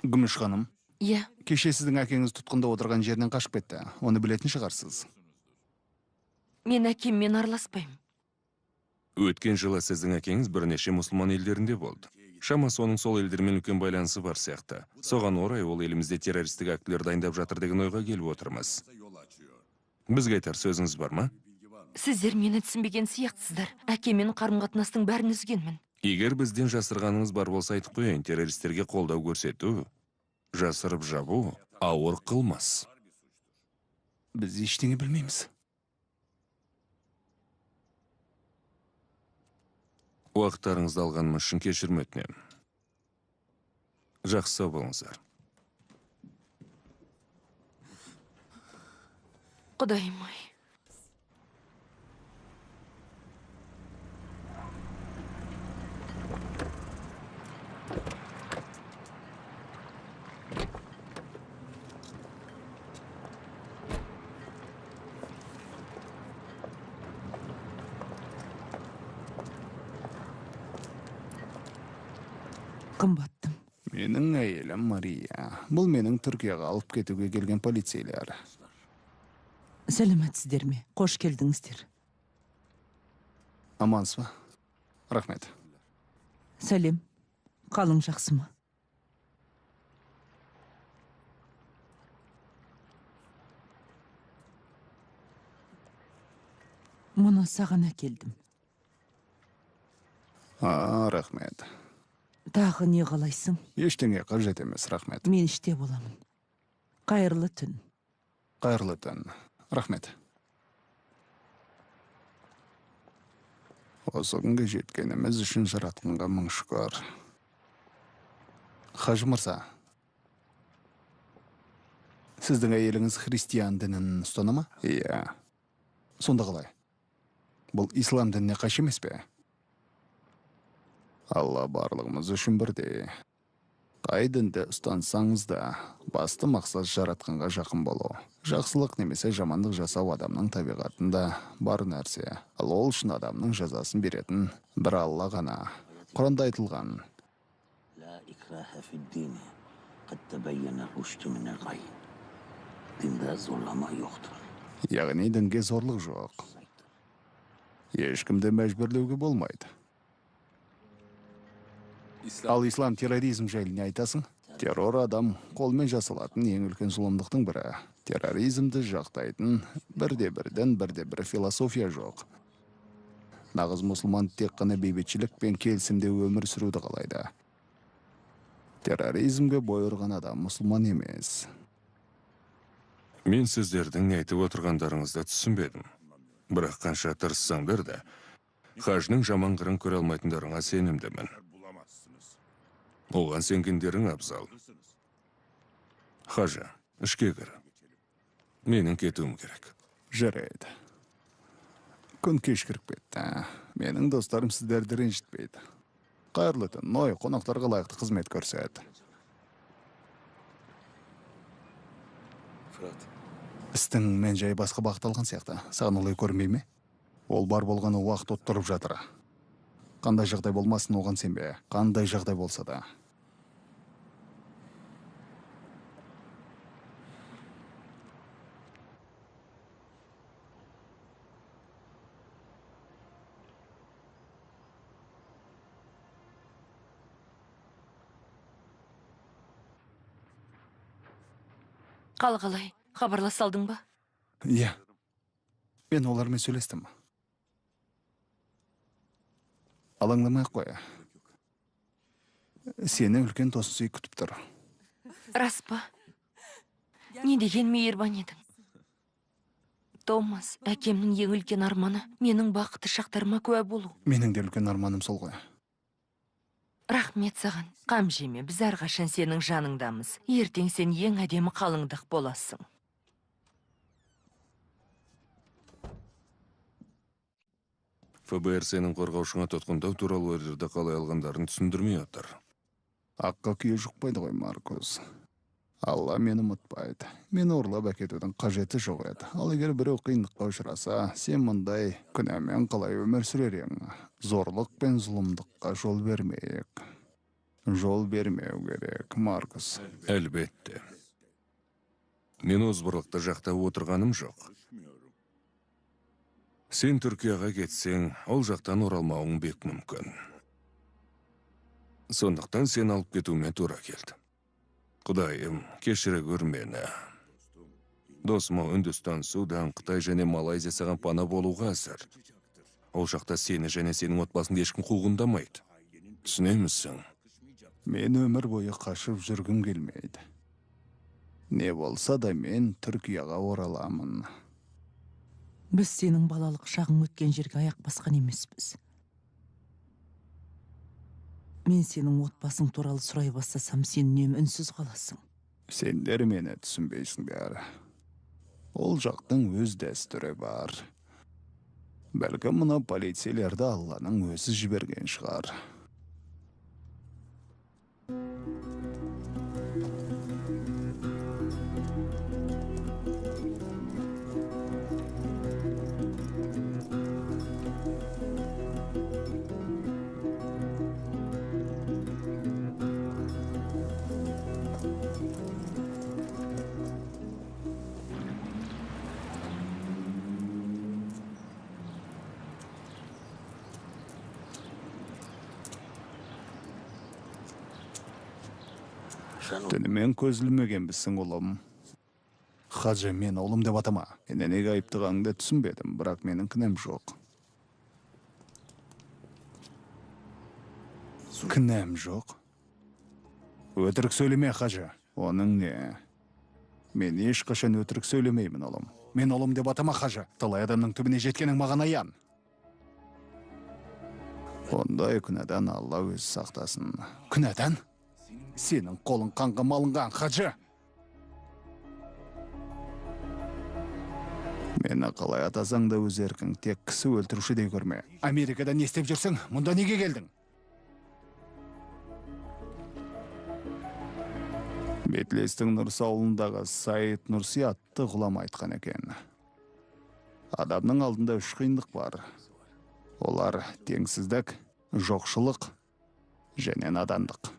Гүміш ханым, Иә, кеше сіздің әкеңіз тұтқында отырған жерінен қашып кетті. Оны білетін шығарсыз. мен әкеммен араласпаймын. Өткен жылы сіздің әкеңіз бірнеше мұсылман елдерінде болды. Шамасы оның сол елдермен үлкен байланысы бар сияқты. Соған орай ол елімізде террористік актілер дайындап жатыр деген ойға келіп отырмыз. Бізге айтар сөзіңіз бар ма? Сіздер мені түсінбеген сияқтысыздар. Әкемен қарым-қатынастың бәрін үзгенмін. Егер бізден жасырғаныңыз бар болса айтып қояйын, террористерге қолдау көрсету, жасырып жабу ауыр қылмыс. Біз ештеңе білмейміз. Уақыттарыңызды алғаным үшін кешірім өтінемін. Жақсы сау болыңыздар. Құдайым ай. Қымбаттым. Менің әйелім Мария. Бұл менің Түркияға алып кетуге келген полицейлер. Сәлеметсіздер ме? Қош келдіңіздер. Амансыз ба? Рахмет. Сәлем. Қалың жақсы ма? Мұны саған әкелдім. Рахмет. Тағы не қалайсың? Ештеңе қажет емес, рахмет. Мен іште боламын. Қайырлы түн. Қайырлы түн. Рахмет. Осы күнге жеткеніміз үшін жаратқанға мың шүкір. Хажы мырза, сіздің әйеліңіз христиан дінін ұстана ма? Иә. Сонда қалай? Бұл ислам дініне қайшы емес пе? Алла барлығымыз үшін бірдей. Қай дінді ұстансаңыз да, басты мақсат жаратқанға жақын болу. Жақсылық немесе жамандық жасау адамның табиғатында бар нәрсе. Ал ол үшін адамның жазасын беретін бір Алла ғана. Құранда айтылған: لا إكراه في الدين قد تبين الرشد من الغي. Dinde zorlama yoktur. яғни дінге зорлық жоқ. Ешкімді мәжбүрлеуге болмайды. Ал ислам терроризм жайлы не айтасың? Террор адам қолмен жасалатын ең үлкен зұлымдықтың бірі. Терроризмді жақтайтын бірде-бір философия жоқ. Нағыз мұсылман тек қана бейбітшілік пен келісімде өмір сүруді қалайды. Терроризмге бой ұрған адам мұсылман емес. Мен сіздердің не айтып отырғандарыңызды түсінбедім. Бірақ қанша тырыссаңдар да, хажының жаман қырын көре алмайтындарыңа сенімдімін. Оған сенгендерің абзал. Хажы, ішке кір. Менің кетуім керек. Жарайды. Күн кешкіріп кетті. Менің достарым сіздерді ренжітпейді. Қайырлы түн, Ной, қонақтарға лайықты қызмет көрсет. Істің мен жай басқа бағытталған сияқты. Саған олай көрмей ме? Ол бар болғаны уақыт оттырып жатыр. Қандай жағдай болмасын оған сенбе. Қандай жағдай болса да. Қалай, хабарласа алдың ба? Иә. Мен олармен сөйлестім. Алаңдамай қоя. Сені үлкен досың күтіп тұр. Рас па? Не деген мейірбан едің? Томас, әкемнің ең үлкен арманы менің бақытты шақтарыма куә болу. Менің де үлкен арманым сол ғой. Рахмет саған. Қам жеме, біз әрқашан сенің жаныңдамыз. Ертең сен ең әдемі қалыңдық боласың. ФБР сенің қорғаушыңа тұтқындау туралы ордерді қалай алғандарын түсіндірмей отыр. Аққа күйе жұқпайды ғой, Маркус. Алла мені ұмытпайды. Мені ұрлап әкетудің қажеті жоқ еді. Ал егер біреу қиындыққа ұшыраса, сен мұндай күнәмен қалай өмір сүрер ең? Зорлық пен зұлымдыққа жол бермейік. Жол бермеу керек, Маркус. Әлбетте. Мен озбырлықты жақтап отырғаным жоқ. Сен Түркияға кетсең, ол жақтан оралмауың бек мүмкін. Сондықтан сен алып кетуіме тура келді. Құдайым, кешірі көр мені. Досыма Үндістан, Судан, Қытай және Малайзия саған пана болуға әзір. Ол жақта сені және сенің отбасыңды ешкім қуғындамайды. Түсінемісің? Мен өмір бойы қашып жүргім келмейді. Не болса да мен Түркияға ораламын. Біз сенің балалық шағың өткен жерге аяқ басқан емеспіз. Мен сенің отбасың туралы сұрай бастасам, сен үнемі үнсіз қаласың. Сендер мені түсінбейсіңдер. Ол жақтың өз дәстүрі бар. Бәлкім мұна полицейлерді Алланың өзі жіберген шығар. Түнімен көз ілмегенбісің, ұлым. Хажы, мен олым деп атама. Неге айыптығаныңды түсінбедім, бірақ менің кінәм жоқ. Кінәм жоқ. Өтірік сөйлеме, Хажы. Оның не? Мен ешқашан өтірік сөйлемеймін, олым. Мен олым деп атама, Хажы. Талай адамның түбіне жеткенің маған аян. Ондай күнәдан Алла өз сақтасын. Күнәдан? Сенің қолың қанға малынған, Хажы. Мені қалай атасаң да өз еркің, тек кісі өлтірушідей көрме. Америкада не істеп жүрсің? Мұнда неге келдің? Бетлестің Нұрсы ауылындағы Саид Нұрси атты ғұлама айтқан екен. Адамның алдында үш қиындық бар. Олар теңсіздік, жоқшылық және надандық.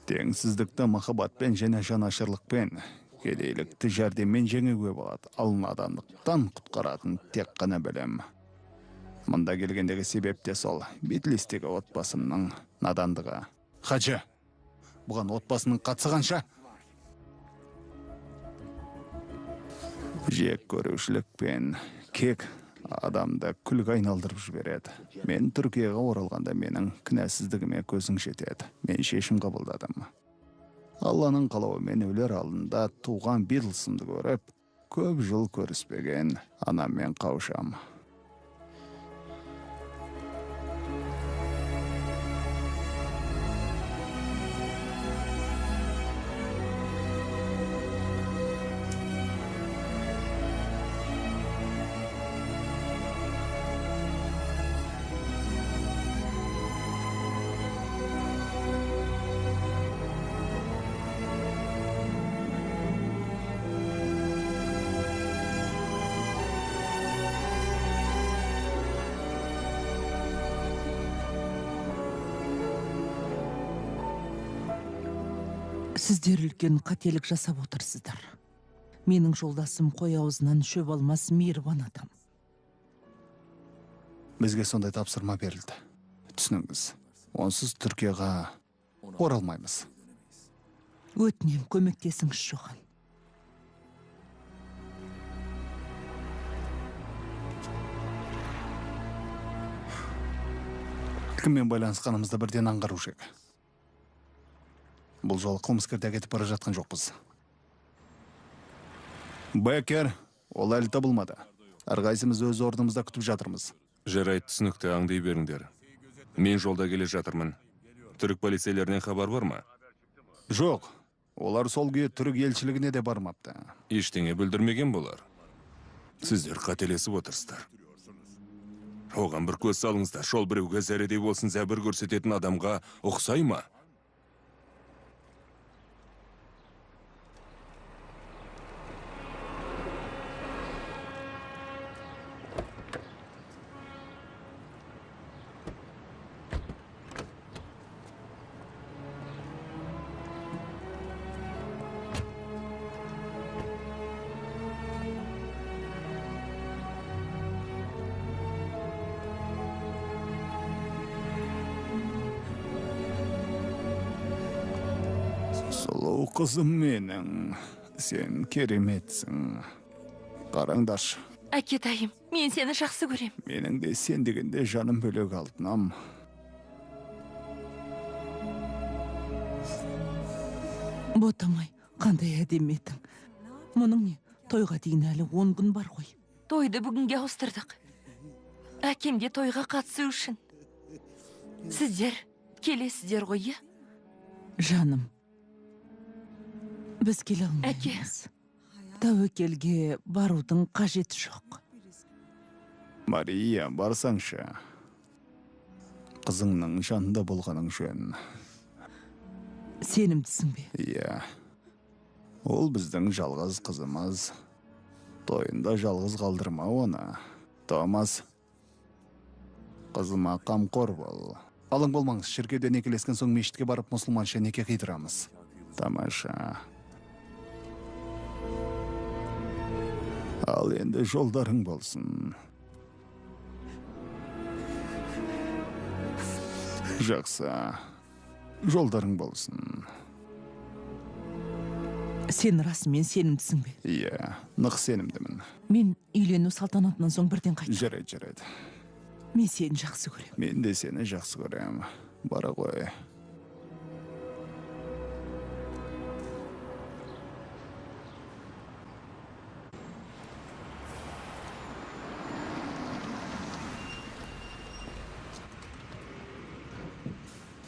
Теңсіздікті махаббатпен және жанашырлықпен, кедейлікті жәрдеммен жеңуге болады. Ал надандықтан құтқаратын тек қана білім. Мұнда келгендегі себеп те сол. Бетлестегі отбасымның надандығы. Хажы, бұған отбасының қатысы қанша? Жек көрушілік пен кек адамды күлге айналдырып жібереді. Мен Түркияға оралғанда менің кінәсіздігіме көзің жетеді. Мен шешім қабылдадым. Алланың қалауымен өлер алдында туған Битлсымды көріп, көп жыл көріспеген анаммен қауышам. Сіздер үлкен қателік жасап отырсыздар. Менің жолдасым қой аузынан шөп алмас мейірбан адам. Бізге сондай тапсырма берілді. Түсініңіз, онсыз Түркияға оралмаймыз. Өтінем, көмектесіңіз жоған. Кіммен байланысқанымызды бірден аңғару керек. Бұл жолы қылмыскерді кетіп бара жатқан жоқпыз. Бекер, ол әлі табылмады. Әрқайсымыз өз орнымызда күтіп жатырмыз. Жарайды, түсінікті, аңдай беріңдер. Мен жолда келе жатырмын. Түрік полицейлерінен хабар бар ма? Жоқ, олар сол күйі түрік елшілігіне де бармапты. Ештеңе бүлдірмеген болар. Сіздер қателесіп отырсыздар. Оған бір көз салыңыздар, шол біреуге зәредей болсын зәбір көрсететін адамға ұқсай ма? Сұлу қызым менің, сен кереметсің. Қараңдаршы. Әкетайым, мен сені жақсы көрем. Менің де сен дегенде жаным бөлек алтынам. Ботамай, қандай әдеметің. Мұның не? Тойға дейін әлі 10 күн бар ғой. Тойды бүгінге ауыстырдық. Әкем де тойға қатысу үшін. Сіздер келесіздер ғой, е? Жаным, біз келе алмаймыз. Тәуекелге барудың қажеті жоқ. Мария, барсаңшы. Қызыңның жанында болғаның жөн. Сенімдісің бе? Иә. Ол біздің жалғыз қызымыз. Тойында жалғыз қалдырма оны. Томас, қызыма қамқор бол. Алың болмаңыз, шіркеуде некелескен соң мешітке барып мұсылманша неке қидырамыз. Тамаша. Ал енді жолдарың болсын. Жақсы. Жолдарың болсын. Сен расымен сенімдісің бе? Иә, нық сенімдімін. Мен үйлену салтанатынан соң бірден қайттым. Жарайды. Мен сені жақсы көрем. Мен де сені жақсы көрем. Бара ғой.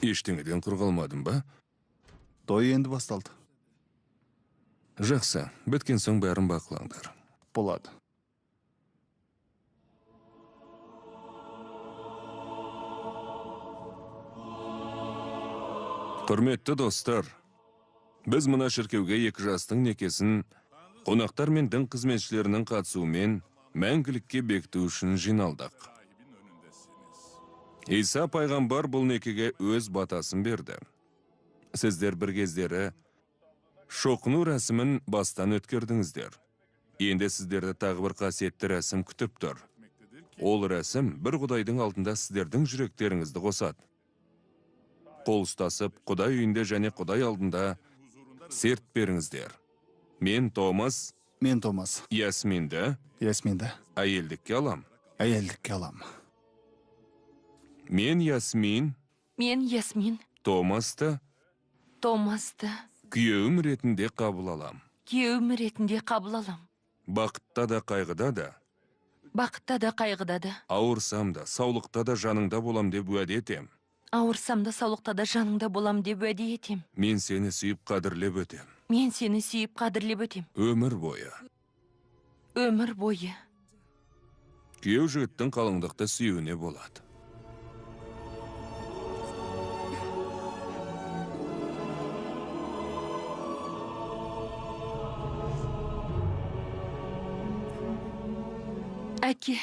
Ештеңеден құр қалмадың ба? Той енді басталды. Жақсы, біткен соң бәрін бақылаңдар. Болады. Құрметті достар, біз мына шіркеуге екі жастың некесін қонақтар мен дін қызметшілерінің қатысуымен мәңгілікке бекіту үшін жиналдық. Иса пайғамбар бұл некеге өз батасын берді. Сіздер бір кездері шоқыну рәсімін бастан өткердіңіздер. Енді сіздерді тағы бір қасиетті рәсім күтіп тұр. Ол рәсім бір Құдайдың алдында сіздердің жүректеріңізді қосады. Қол ұстасып, Құдай үйінде және Құдай алдында серт беріңіздер. Мен Томас, Ясминді әйелдікке алам. Мен Ясмин, Томасты күйеуім ретінде қабыл алам. Бақытта да қайғыда да, ауырсам да, саулықта да жаныңда болам деп уәде етем. Мен сені сүйіп қадірлеп өтем. Өмір бойы. Күйеу жігіттің қалыңдықты сүйуіне болады. Әке,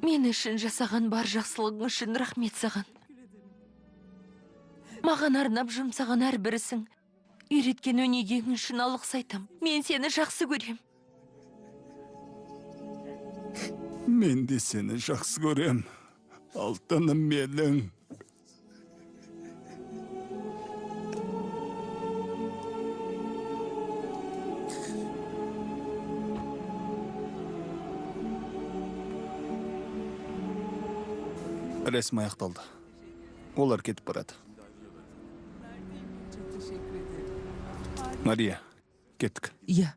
мен үшін жасаған бар жақсылығың үшін рахмет саған. Маған арнап жұмсаған әрбірісің, үйреткен өнегең үшін алғыс айтам. Мен сені жақсы көрем. Мен де сені жақсы көрем. Алтыным менің. Рәсім аяқталды. Олар кетіп барады. Мария, кеттік. Иә,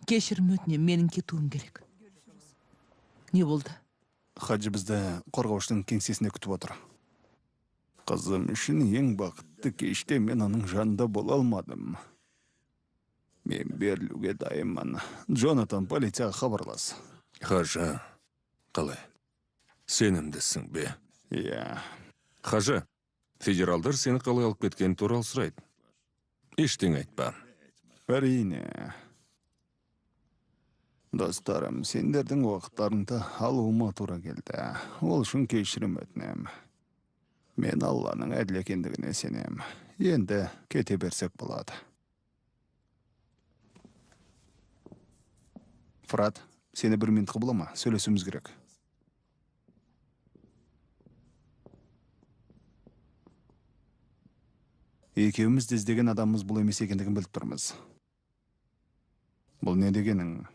кешірім өтінем, менің кетуім керек. Не болды? Хаджи бізді қорғаушының кеңсесіне күтіп отыр. Қызым үшін ең бақытты кеште мен оның жанында бола алмадым. Мен берілуге дайынмын. Джонатан, полицияға хабарлас. Хажы, қалай? Сенімдісің бе? Иә. Хажы, федералдар сені қалай алып кеткен туралы сұрайды. Ештеңе айтпа. Әрине. Достарым, сендердің уақыттарыңды алуыма тура келді. Ол үшін кешірім өтінем. Мен Алланың әділ екендігіне сенем. Енді кете берсек болады. Фрат, сені бір минутқа бола ма? Сөйлесуіміз керек. Екеуміз де іздеген адамымыз бұл емес екендігін біліп тұрмыз. Бұл не дегенің?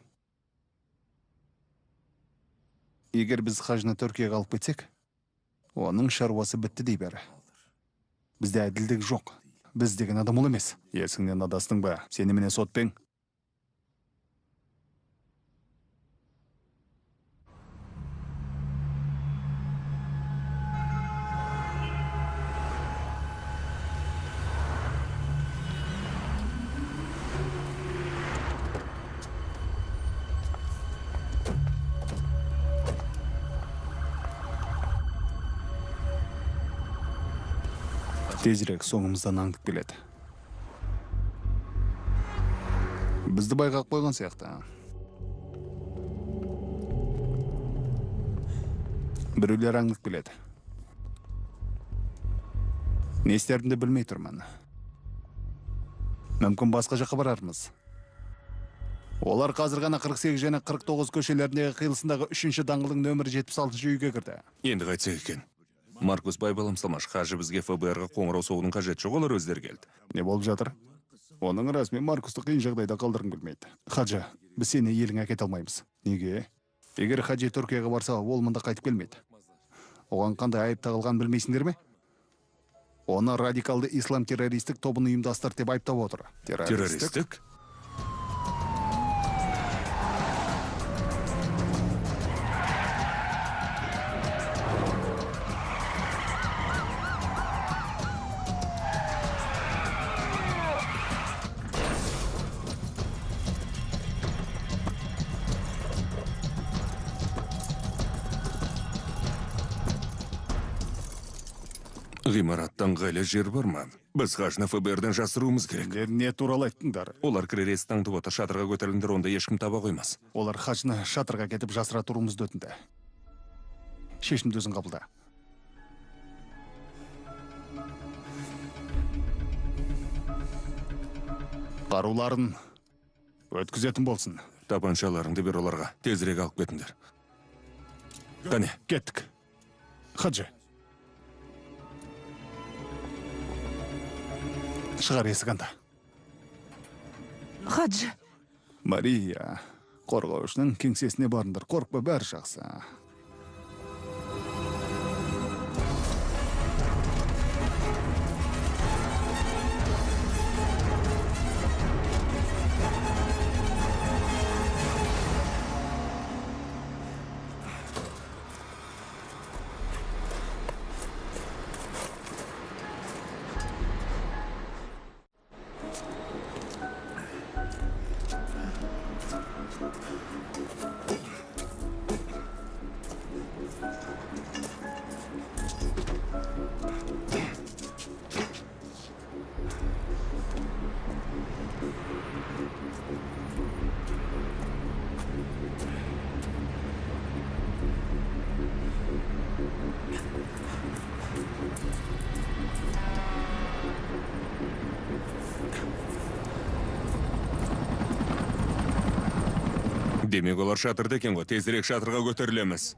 Егер біз Хажны Түркияға алып кетсек, оның шаруасы бітті дей бәрі. Бізде әділдік жоқ. Біз деген адам ол емес. Есіңнен адастың ба? Сені міне сотпен. Тезірек соңымыздан аңдып келеді. Бізді байғақ қойған сияқты. Біреулер аңдып келеді. Не істерімді білмей тұрмын. Мүмкін басқа жаққа барармыз. Олар қазір ғана 48 және 49 көшелеріндегі қиылысындағы 3-ші даңғылдың нөмірі 76 үйге кірді. Енді қайтсақ екен. Маркус байбалам салмаш, Хажы бізге ФБР-ға қоңырау соғудың қажеті жоқ, олар өздері келді. Не болып жатыр? Оның рас, мен Маркусты қиын жағдайда қалдырғым келмейді. Хаджы, біз сені еліңе әкете алмаймыз. Неге? Егер Хаджи Түркияға барса, ол мұнда қайтып келмейді. Оған қандай айып тағылған білмейсіңдер ме? Оны радикалды ислам террористік тобын ұйымдастыр деп айыптап отыр. Террористік? Ғимараттан ғайлы жер бар ма? Біз қажны ФБРден жасыруымыз керек. Сендер не туралы айттыңдар? Олар кіререс таңдып отыр, шатырға көтеріліңдер, онда ешкім таба қоймас. Олар Хаджны шатырға кетіп жасыра тұруымызды өтінді. Шешімді өзің қабылда. Қаруларын өткізетін болсын. Тапаншаларыңды бер оларға, тезірек алып кетіңдер. Қане, Кеттік. Хаджи. Шығар есік анда. Хаджы, Мария, қорғаушының кеңсесіне барыңдар, қорықпа, бәрі жақсы. Демек олар шатырда екен ғой, тезірек шатырға көтерілеміз.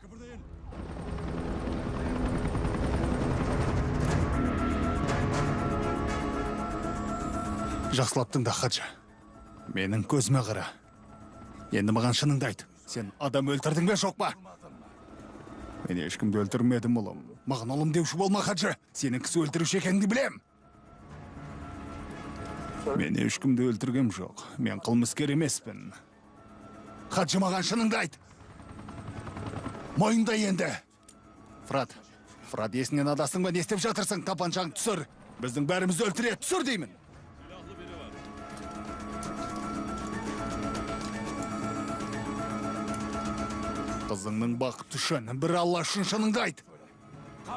Жақсылаптың да, Хаджы. Менің көзіме қара. Енді маған шыныңды айт. Сен адам өлтірдің бе, жоқ па? Мен ешкімді өлтірмедім, ұлым. Маған ұлым деуші болма, Хаджы. Сенің кісі өлтіруші екеніңді білем. Мен ешкімді өлтіргем жоқ. Мен қылмыскер емеспін. Хаджы, маған шыныңды айт. Мойында енді. Фрад, есіңнен адастың ба, не істеп жатырсың? Тапаншаң түсір. Біздің бәрімізді өлтіре, түсір деймін. Қызыңның бақыты үшін, бір Алла үшін шыныңды айт.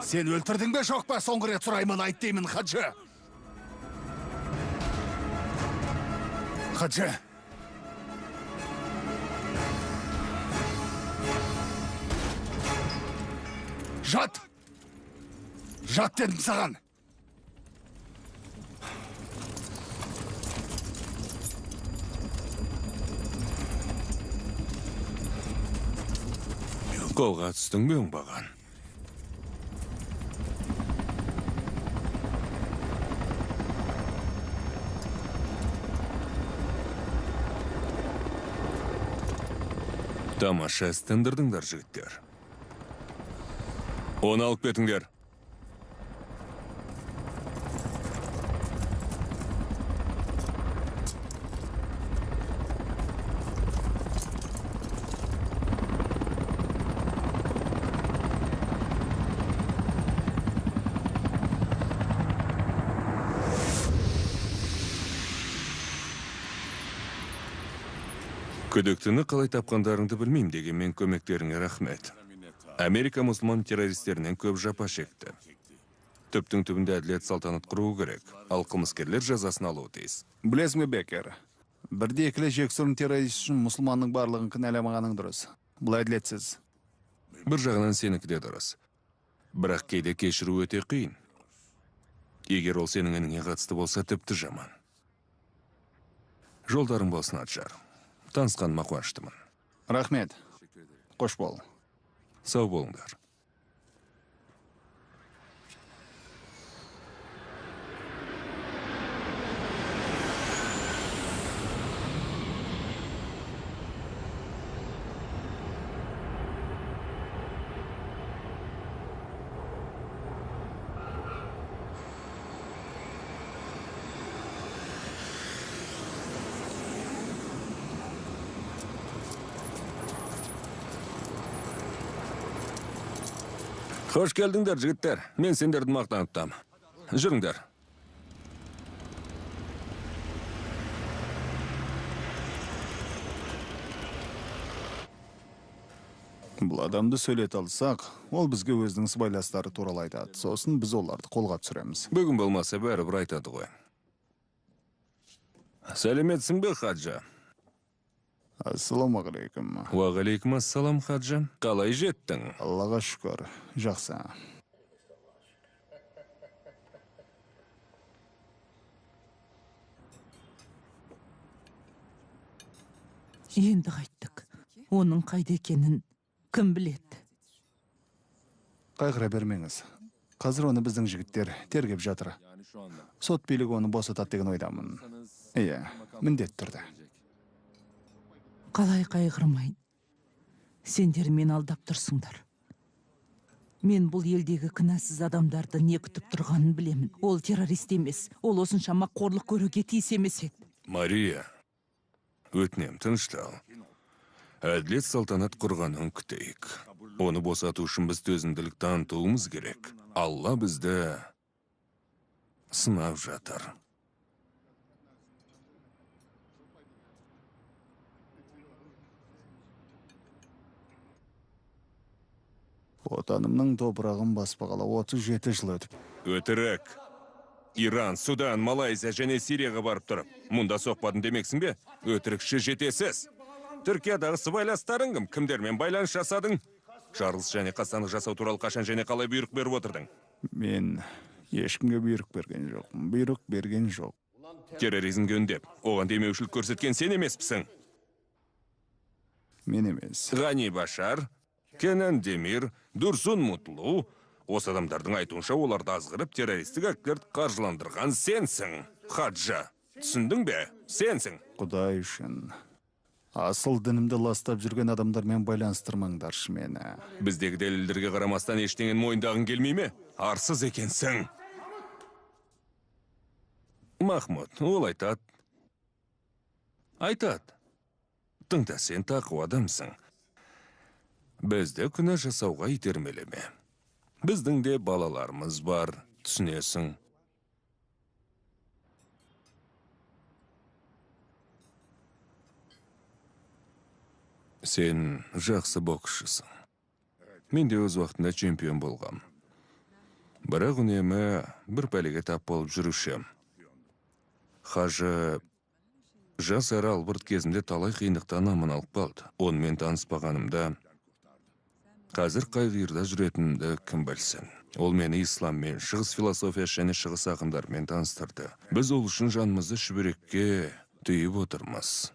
Сен өлтірдің бе, жоқ па? Соңғы рет сұраймын, айт деймін, Хаджы. Хаджы. Жат! Жат дедім саған! Қолға түстің бе оңбаған? Тамаша істендірдіңдер, жігіттер. Оны алып кетіңдер. Күдіктіні қалай тапқандарыңды білмеймін, дегенмен көмектеріңе рахмет. Америка мұсылман террористерінен көп жапа шекті. Түптің түбінде әділет салтанат құруы керек, ал қылмыскерлер жазасын алуы тиіс. Білесің бе, Бекер? Бірде екілі жексұрын террорист үшін мұсылманның барлығын кінәламағаның дұрыс. Бұл әділетсіз. Бір жағынан сенікі де дұрыс. Бірақ кейде кешіру өте қиын. Егер ол сенің ініңе қатысты болса, тіпті жаман. Жолдарың болсын, Аджар. Танысқаныма қуаныштымын. Рахмет. Қош бол. Сау болыңдар. Хош келдіңдер, жігіттер. Мен сендерді мақтан тұтам. Жүріңдер. Бұл адамды сөйлете алсақ, ол бізге өзінің сыбайластары туралы айтады. Сосын біз оларды қолға түсіреміз. Бүгін болмаса бәрібір айтады ғой. Сәлеметсің бе, Хаджа? Ассаламағалейкум. Уағалейкум ассалам, Хаджа. Қалай жеттің? Аллаға шүкір. Жақсы. Енді қайттық. Оның қайда екенін кім біледі? Қайғыра бермеңіз. Қазір оны біздің жігіттер тергеп жатыр. Сот билігі оны босатады деген ойдамын. Иә, міндет түрде. Қалай қайғырмайын? Сендер мен алдап тұрсыңдар. Мен бұл елдегі кінәсіз адамдарды не күтіп тұрғанын білемін. Ол террорист емес. Ол осыншама қорлық көруге тиіс емес еді. Мария, өтінем, тыныштал. Әділет салтанат құрғанын күтейік. Оны босату үшін біз төзімділік танытуымыз керек. Алла бізді сынап жатыр. Отанымның топырағын баспағалы 37 жыл өтіп. Өтірік. Иран, Судан, Малайзия және Сирияға барып тұрып. Мұнда соқпадың демексің бе? Өтірікші жетесіз. Түркиядағы сыбайластарың кім? Кімдермен байланыс жасадың? Жарылыс және қастандық жасау туралы қашан және қалай бұйрық беріп отырдың? Мен ешкімге бұйрық берген жоқпын. Бұйрық берген жоқ. Терроризмге үндеп, оған демеушілік көрсеткен сен емеспісің? Мен емес. Ғани Башар, Кенан Демир, Дурсун Мутлу, осы адамдардың айтуынша оларды азғырып террористік актілерді қаржыландырған сенсің. Хаджа, түсіндің бе? Сенсің. Құдай үшін. Асыл дінімді ластап жүрген адамдармен байланыстырмаңдаршы мені. Біздегі дәлелдерге қарамастан ештеңен мойындағың келмей ме? Арсыз екенсің. Махмуд, ол айтады. Тыңда, сен тақуа адамсың. Бізді күнә жасауға итермелеме. Біздің де балаларымыз бар, түсінесің. Сен жақсы боксшысың. Мен де өз уақытында чемпион болғам. Бірақ үнемі бір пәлеге тап болып жүрушем. Хажы жас әрі Албырт кезінде талай қиындықтан аман алып қалды. Онымен таныспағанымда, қазір қай қиырда жүретінімді кім білсін. Ол мені исламмен, шығыс философиясы және шығыс ақындармен таныстырды. Біз ол үшін жанымызды шүберекке түйіп отырмыз.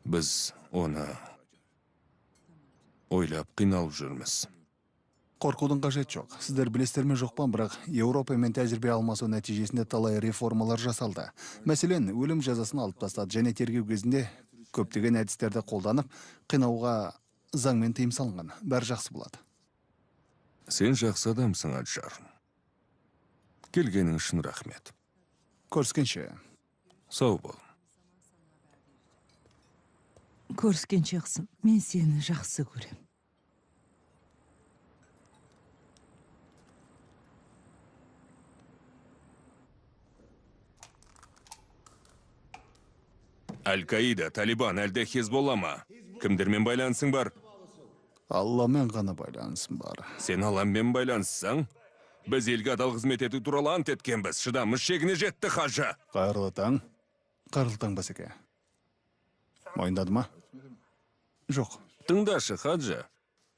Біз оны ойлап қиналып жүрміз. Қорқудың қажет жоқ. Сіздер білесіздер ме жоқ па, бірақ Еуропамен тәжірибе алмасу нәтижесінде талай реформалар жасалды. Мәселен, өлім жазасын алып тастады және тергеу кезінде көптеген әдістерді қолданып, қинауға заңмен тыйым салынған. Бәрі жақсы болады. Сен жақсы адамсың, Аджар. Келгенің үшін рахмет. Көріскенше. Сау бол. Көріскен жақсым, мен сені жақсы көрем. Аль-Каида, Талибан, әлде Хезболла ма? Кімдермен байланысың бар? Алламен ғана байланысым бар. Сен Алламен байланыссаң, біз елге адал қызмет ету туралы ант еткенбіз. Шыдамыз шегіне жетті, Хажы. Қайырлы таң. Қайырлы таң басеке. Мойындады ма? Жоқ. Тыңдашы, Хаджа.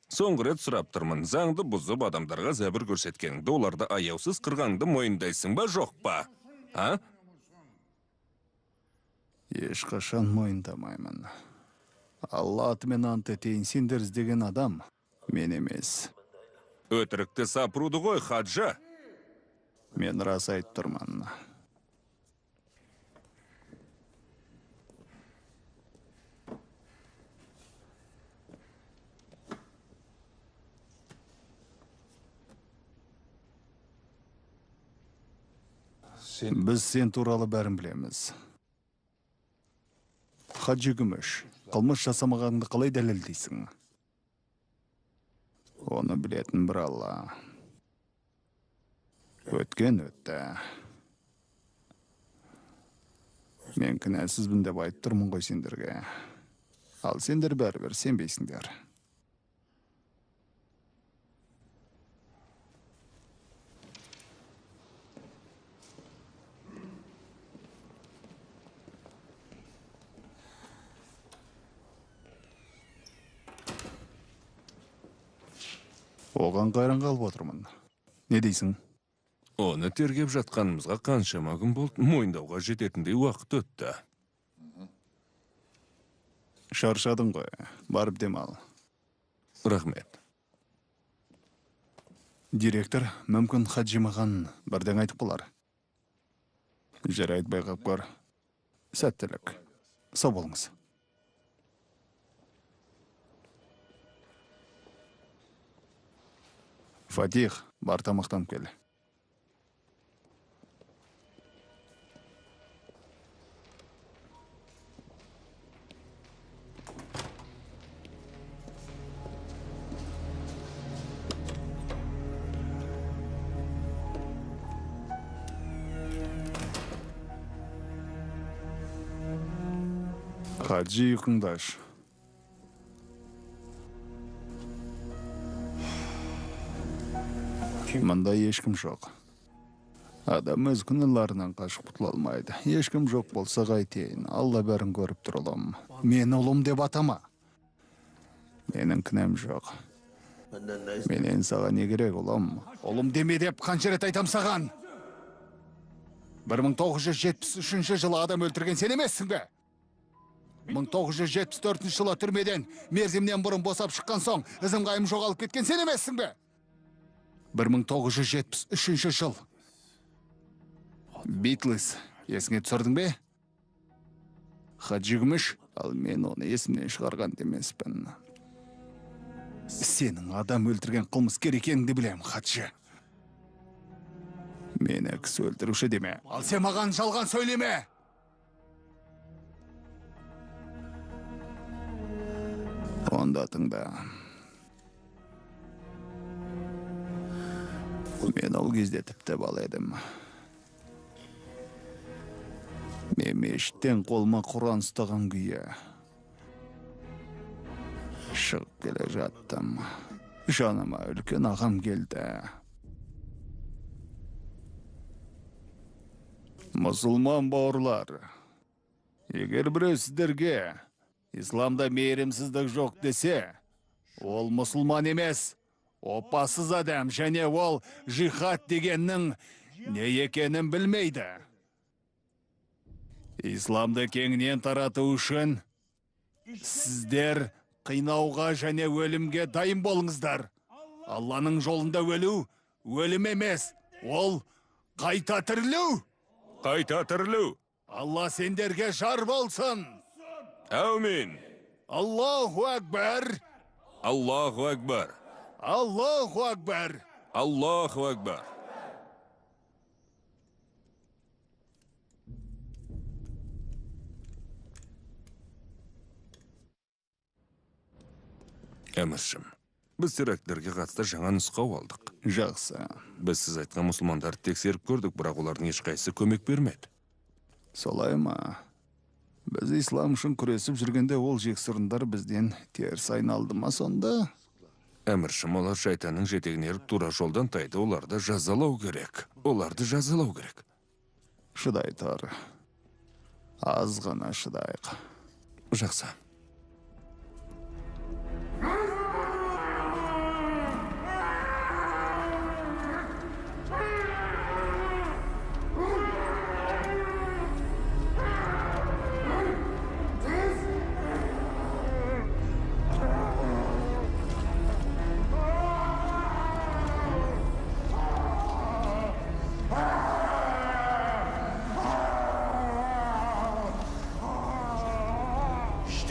Соңғы рет сұрап тұрмын. Заңды бұзып адамдарға зәбір көрсеткеніңді, оларды аяусыз қырғаныңды мойындайсың ба, жоқ па? А? Ешқашан мойындамаймын. Алла атымен ант етейін, сендер іздеген адам мен емес. Өтірікті сапыруды ғой, Хаджа. Мен рас айтып тұрмын. Біз сен туралы бәрін білеміз. Хаджи Күміш, қылмыс жасамағаныңды қалай дәлелдейсің? Оны білетін бір Алла. Өткен өтті. Мен кінәсізбін деп айтып тұрмын ғой сендерге. Ал сендер бәрібір сенбейсіңдер. Оған қайран қалып отырмын. Не дейсің? Оны тергеп жатқанымызға қаншама күн болды, мойындауға жететіндей уақыт өтті. Шаршадың ғой, барып демал. Рахмет. Директор, мүмкін Хаджи маған бірден айтып қалар. Жарайды, байқап көр. Сәттілік. Сау болыңыз. Фатих, бар тамақтанып кел. Хаджи, ұйқыңды аш. Мында ешкім жоқ. Адам өз күнәларынан қашып құтыла алмайды. Ешкім жоқ болса қайтейін. Алла бәрін көріп тұр, ұлым. Мен ұлым деп атама. Менің күнәм жоқ. Менен саған не керек, ұлым? Ұлым деме деп қанша рет айтам саған? 1973 жылы адам өлтірген сен емессің бе? 1974 жылы түрмеден мерзімнен бұрын босап шыққан соң ізім қайым жоғалып кеткен сен емессің бе? 1973 жыл. Битлз, есіңе түсірдің бе? Хаджи күміш, ал мен оны есімнен шығарған демеспін. Сенің адам өлтірген қылмыскер екеніңді білем, Хаджи. Мені кісі өлтіруші деме. Ал сен маған жалған сөйлеме. Онда тыңда. Мен ол кезде тіпті бала едім. Мен мешіттен қолыма Құран ұстаған күйі шығып келе жаттым. Жаныма үлкен ағам келді. Мұсылман бауырлар, егер біреу сіздерге исламда мейірімсіздік жоқ десе, ол мұсылман емес, опасыз адам, және ол жихад дегеннің не екенін білмейді. Исламды кеңінен тарату үшін сіздер қинауға және өлімге дайын болыңыздар. Алланың жолында өлу өлім емес, ол қайта тірілу. Қайта тірілу. Алла сендерге жар болсын. Әумин. Аллаху акбар. Аллаху акбар. Аллаху акбар. Аллаху акбар. Әміршім, біз терактілерге қатысты жаңа нұсқау алдық. Жақсы. Біз сіз айтқан мұсылмандарды тексеріп көрдік, бірақ олардың ешқайсысы көмек бермеді. Солай ма? Біз ислам үшін күресіп жүргенде ол жексұрындар бізден теріс айналды ма сонда? Әміршім, олар шайтанның жетегіне еріп тура жолдан тайды, оларды жазалау керек. Оларды жазалау керек. Шыдай тұр. Аз ғана шыдайық. Жақсы.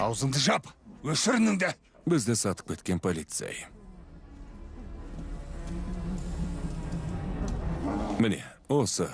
Аузыңды жап, өшірініңді. Бізді сатып кеткен полицей. Міне, осы.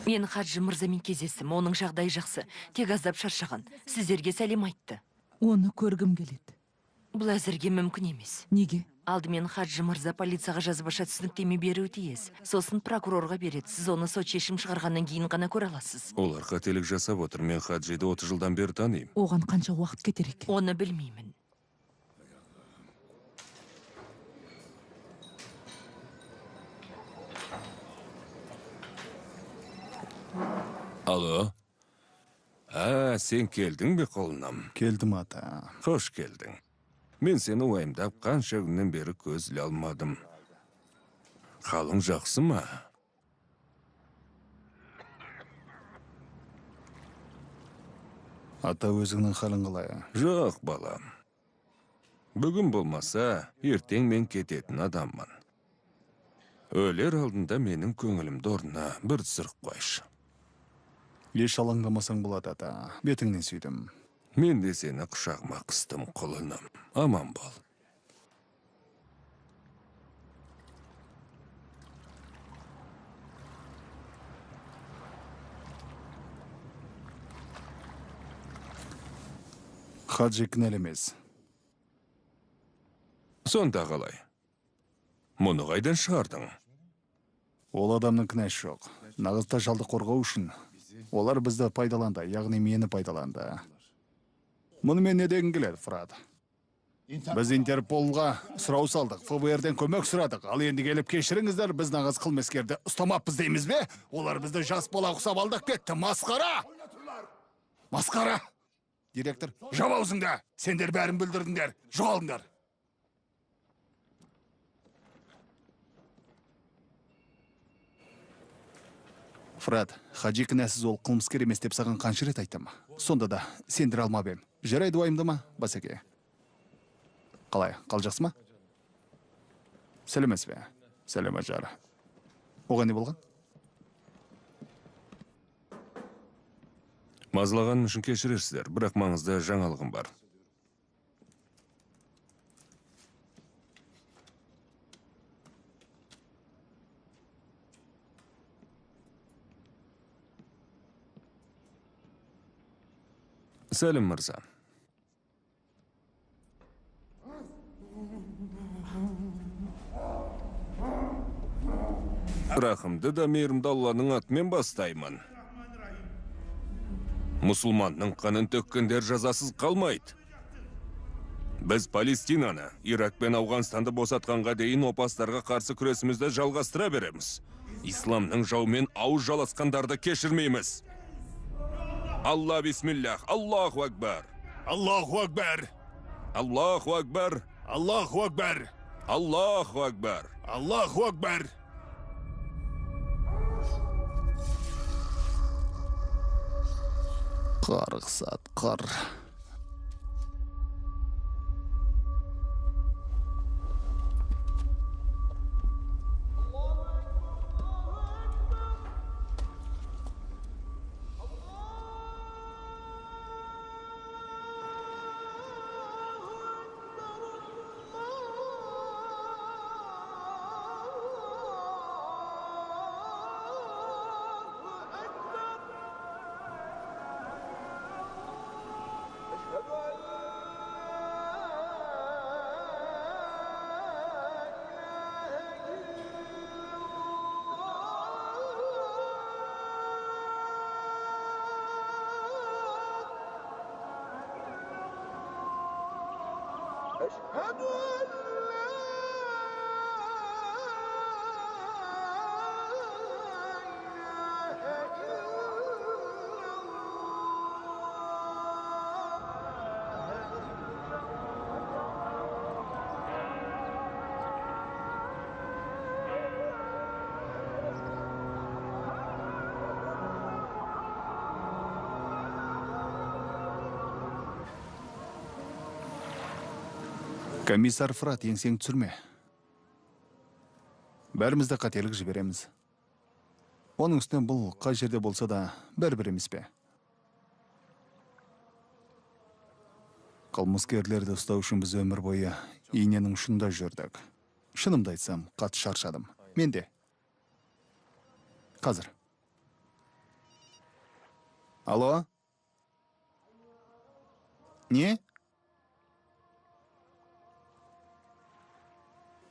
Мен Хаджы мырзамен кездестім, оның жағдайы жақсы. Тек аздап шаршаған. Сіздерге сәлем айтты. Оны көргім келеді. Бұл әзірге мүмкін емес. Неге? Алдымен Хаджы мырза полицияға жазбаша түсініктеме беруі тиіс. Сосын прокурорға береді. Сіз оны сот шешім шығарғаннан кейін ғана көре аласыз. Олар қателік жасап отыр. Мен Хаджиді 30 жылдан бері танимын. Оған қанша уақыт кетер екен? Оны білмеймін. Алло? Сен келдің бе қолынам? Келдім ата. Қош келдің. Мен сені уайымдап қанша күннен бері көз іле алмадым. Қалың жақсы ма? Ата өзіңнің халің қалай? Жоқ, балам. Бүгін болмаса, ертең мен кететін адаммын. Өлер алдында менің көңілімді орнына бір түсіріп қойшы. Еш алаңдамасаң болады ата. Бетіңнен сүйдім. Мен де сені құшағыма қыстым, құлыным. Аман бол. Хаджи кінәлі емес. Сонда қалай? Мұны қайдан шығардың? Ол адамның кінәсі жоқ. Нағыз тажалды қорғау үшін олар бізді пайдаланды, яғни мені пайдаланды. Мұны мен не дегім келеді, Фрад? Біз Интерполға сұрау салдық, ФБРден көмек сұрадық. Ал енді келіп кешіріңіздер, біз нағыз қылмыскерді ұстамаппыз дейміз бе? Олар бізді жас бала құсап алдық кетті. Масқара! Масқара! Директор, жап аузыңды! Сендер бәрін бүлдірдіңдер. Жоғалыңдар. Фред, Хаджи кінәсіз ол қылмыскер емес деп саған қанша рет айттым. Сонда да сендіре алмап ем. Жарайды уайымдама, басеке. Қалай, қал жақсы ма? Сәлемес бе? Сәлема жар. Оған не болған? Мазлағаным үшін кешірерсіздер, бірақ маңызды жаңалығым бар. Сәлем, мырза. Рахымды да мейірімді Алланың атымен бастаймын. Мұсылманның қанын төккендер жазасыз қалмайды. Біз Палестинаны, Ирак пен Ауғанстанды босатқанға дейін опастарға қарсы күресімізді жалғастыра береміз. Исламның жаумен ауыз жаласқандарды кешірмейміз. Алла бисмиллах, Аллаху акбар. Аллаху акбар. Аллаху акбар. Аллаху акбар. Аллаху акбар. Аллаху акбар. Қарықсат, қар. Комиссар Фрат, еңсең түсірме. Бәрімізді қателік жібереміз. Оның үстінен бұл қай жерде болса да бәрібір емес пе? Қылмыскерлерді ұстау үшін біз өмір бойы иіненің ұшында жүрдік. Шынымды айтсам, қатты шаршадым. Мен де. Қазір. Алло? Не?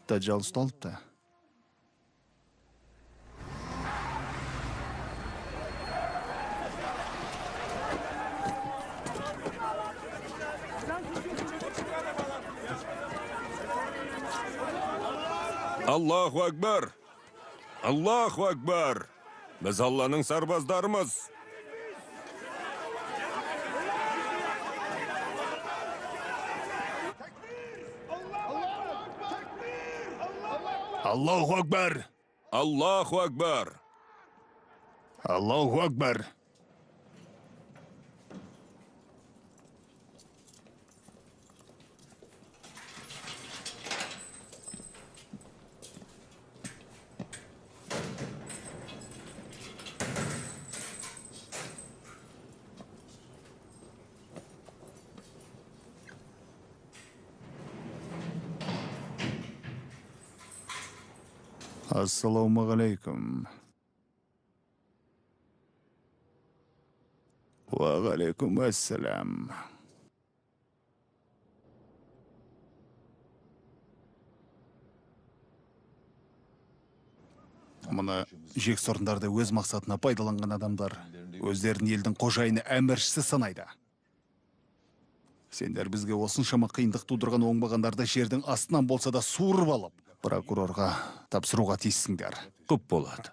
Дажжал ұсталыпты. Аллаху акбар! Аллаху акбар! Біз Алланың сарбаздарымыз. Аллаху акбар! Аллаху акбар! Аллаху акбар! Ассаламуалейкум. Ва алейкум ассалам. Мұны жек сорындарды өз мақсатына пайдаланған адамдар өздерін елдің қожайыны әміршісі санайды. Сендер бізге осыншама қиындық тудырған оңбағандарды жердің астынан болса да суырып алып, прокурорға тапсыруға тиіссіңдер. Құп болады.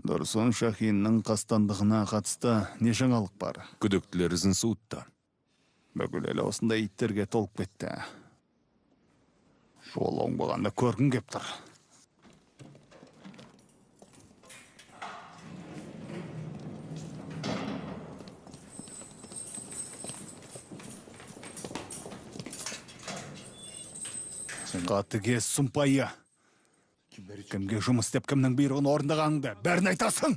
Дұрсын Шахиннің қастандығына қатысты не жаңалық бар? Күдіктілер ізін суытты. Бүкіл елі осындай иттерге толып кетті. Ол оңбағанда көргін кеп тұр. Қатыге сұмпайы. Кімге жұмыс істеп, кімнің бұйрығын орындағаныңды бәрін айтасың.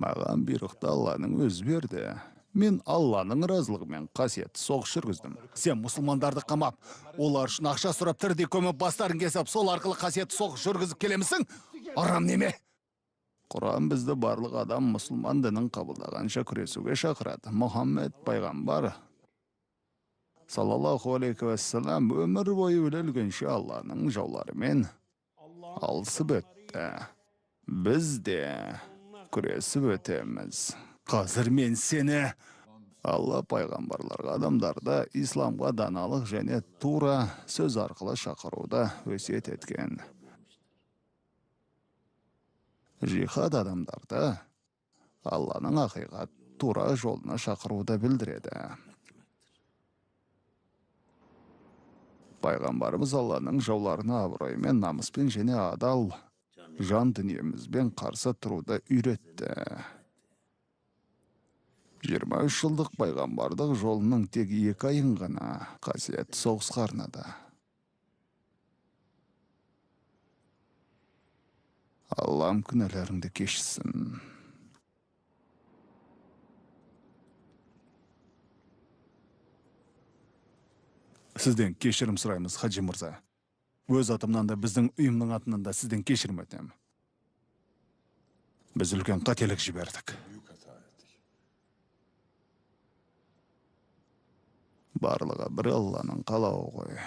Маған бұйрықты Алланың өзі берді. Мен Алланың разылығымен қасиетті соғыс жүргіздім. Сен мұсылмандарды қамап, олар үшін ақша сұрап тірдей көміп бастарын кесіп, сол арқылы қасиетті соғыс жүргізіп келемісің? Арам неме? Құран бізді барлық адам мұсылман дінін қабылдағанша күресуге шақырады. Мұхаммед пайғамбар саллаллаху алейхи вассалам өмір бойы өлгенше Алланың жауларымен алысып өтті. Біз де күресіп өтеміз. Қазір мен сені Алла пайғамбарларға адамдарды исламға даналық және тура сөз арқылы шақыруда өсиет еткен. Жихад адамдарды Алланың ақиқат тура жолына шақыруда білдіреді. Пайғамбарымыз Алланың жауларына абыроймен, намыспен және адал жан дүниемізбен қарсы тұруды үйретті. 23 жылдық пайғамбардық жолының тек 2 айын ғана қасиетті соғысқа арнады. Аллам күнәләріңді кешсін. Сізден кешірім сұраймыз, Хаджи мырза. Өз атымнан да біздің ұйымның атынан да сізден кешірім өтінемін. Біз үлкен қателік жібердік. Барлығы бір Алланың қалауы ғой.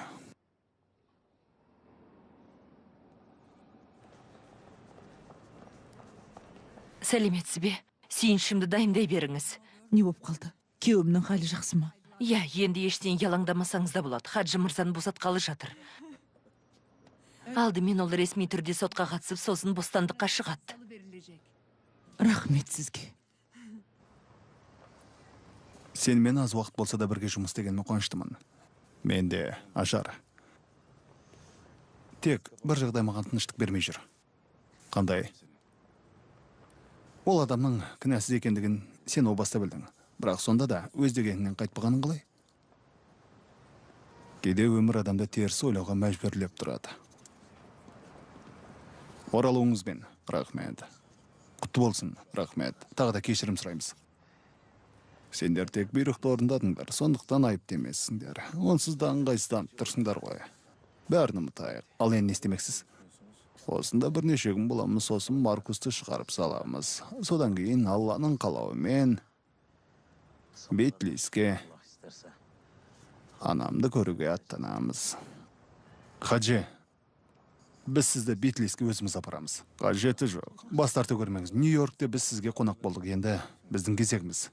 Сәлеметсіз бе? Сүйіншімді дайындай беріңіз. Не боп қалды? Күйеуімнің халі жақсы ма? Я, енді ештен ялаңдамасаңыз да болады. Хаджи мырзаны босатқалы жатыр. Алдымен ол ресми түрде сотқа қатысып, сосын бостандыққа шығады. Рахмет сізге. Сенімен аз уақыт болса да бірге жұмыс істегеніме қуаныштымын. Мен де, Ажар. Тек бір жағдай маған тыныштық бермей жүр. Қандай? Ол адамның кінәсіз екендігін сен о баста білдің. Бірақ сонда да өз дегенінен қайтпағаның қалай? Кейде өмір адамды теріс ойлауға мәжбүрлеп тұрады. Оралуыңызбен, рахмет. Құтты болсын, рахмет. Тағы да кешірім сұраймыз. Сендер тек бұйрықты орындадыңдар, сондықтан айыпты емессіңдер. Онсыз да ыңғайсызданып тұрсыңдар ғой. Бәрін ұмытайық. Ал енді не істемексіз? Осында бірнеше күн боламыз, сосын Маркусты шығарып саламыз. Содан кейін Алланың қалауымен Бетлиске анамды көруге аттанамыз. Хажи, біз сізді Бетлиске өзіміз апарамыз. Қажеті жоқ. Бас тарта көрмеңіз. Нью-Йоркте біз сізге қонақ болдық, енді біздің кезегіміз.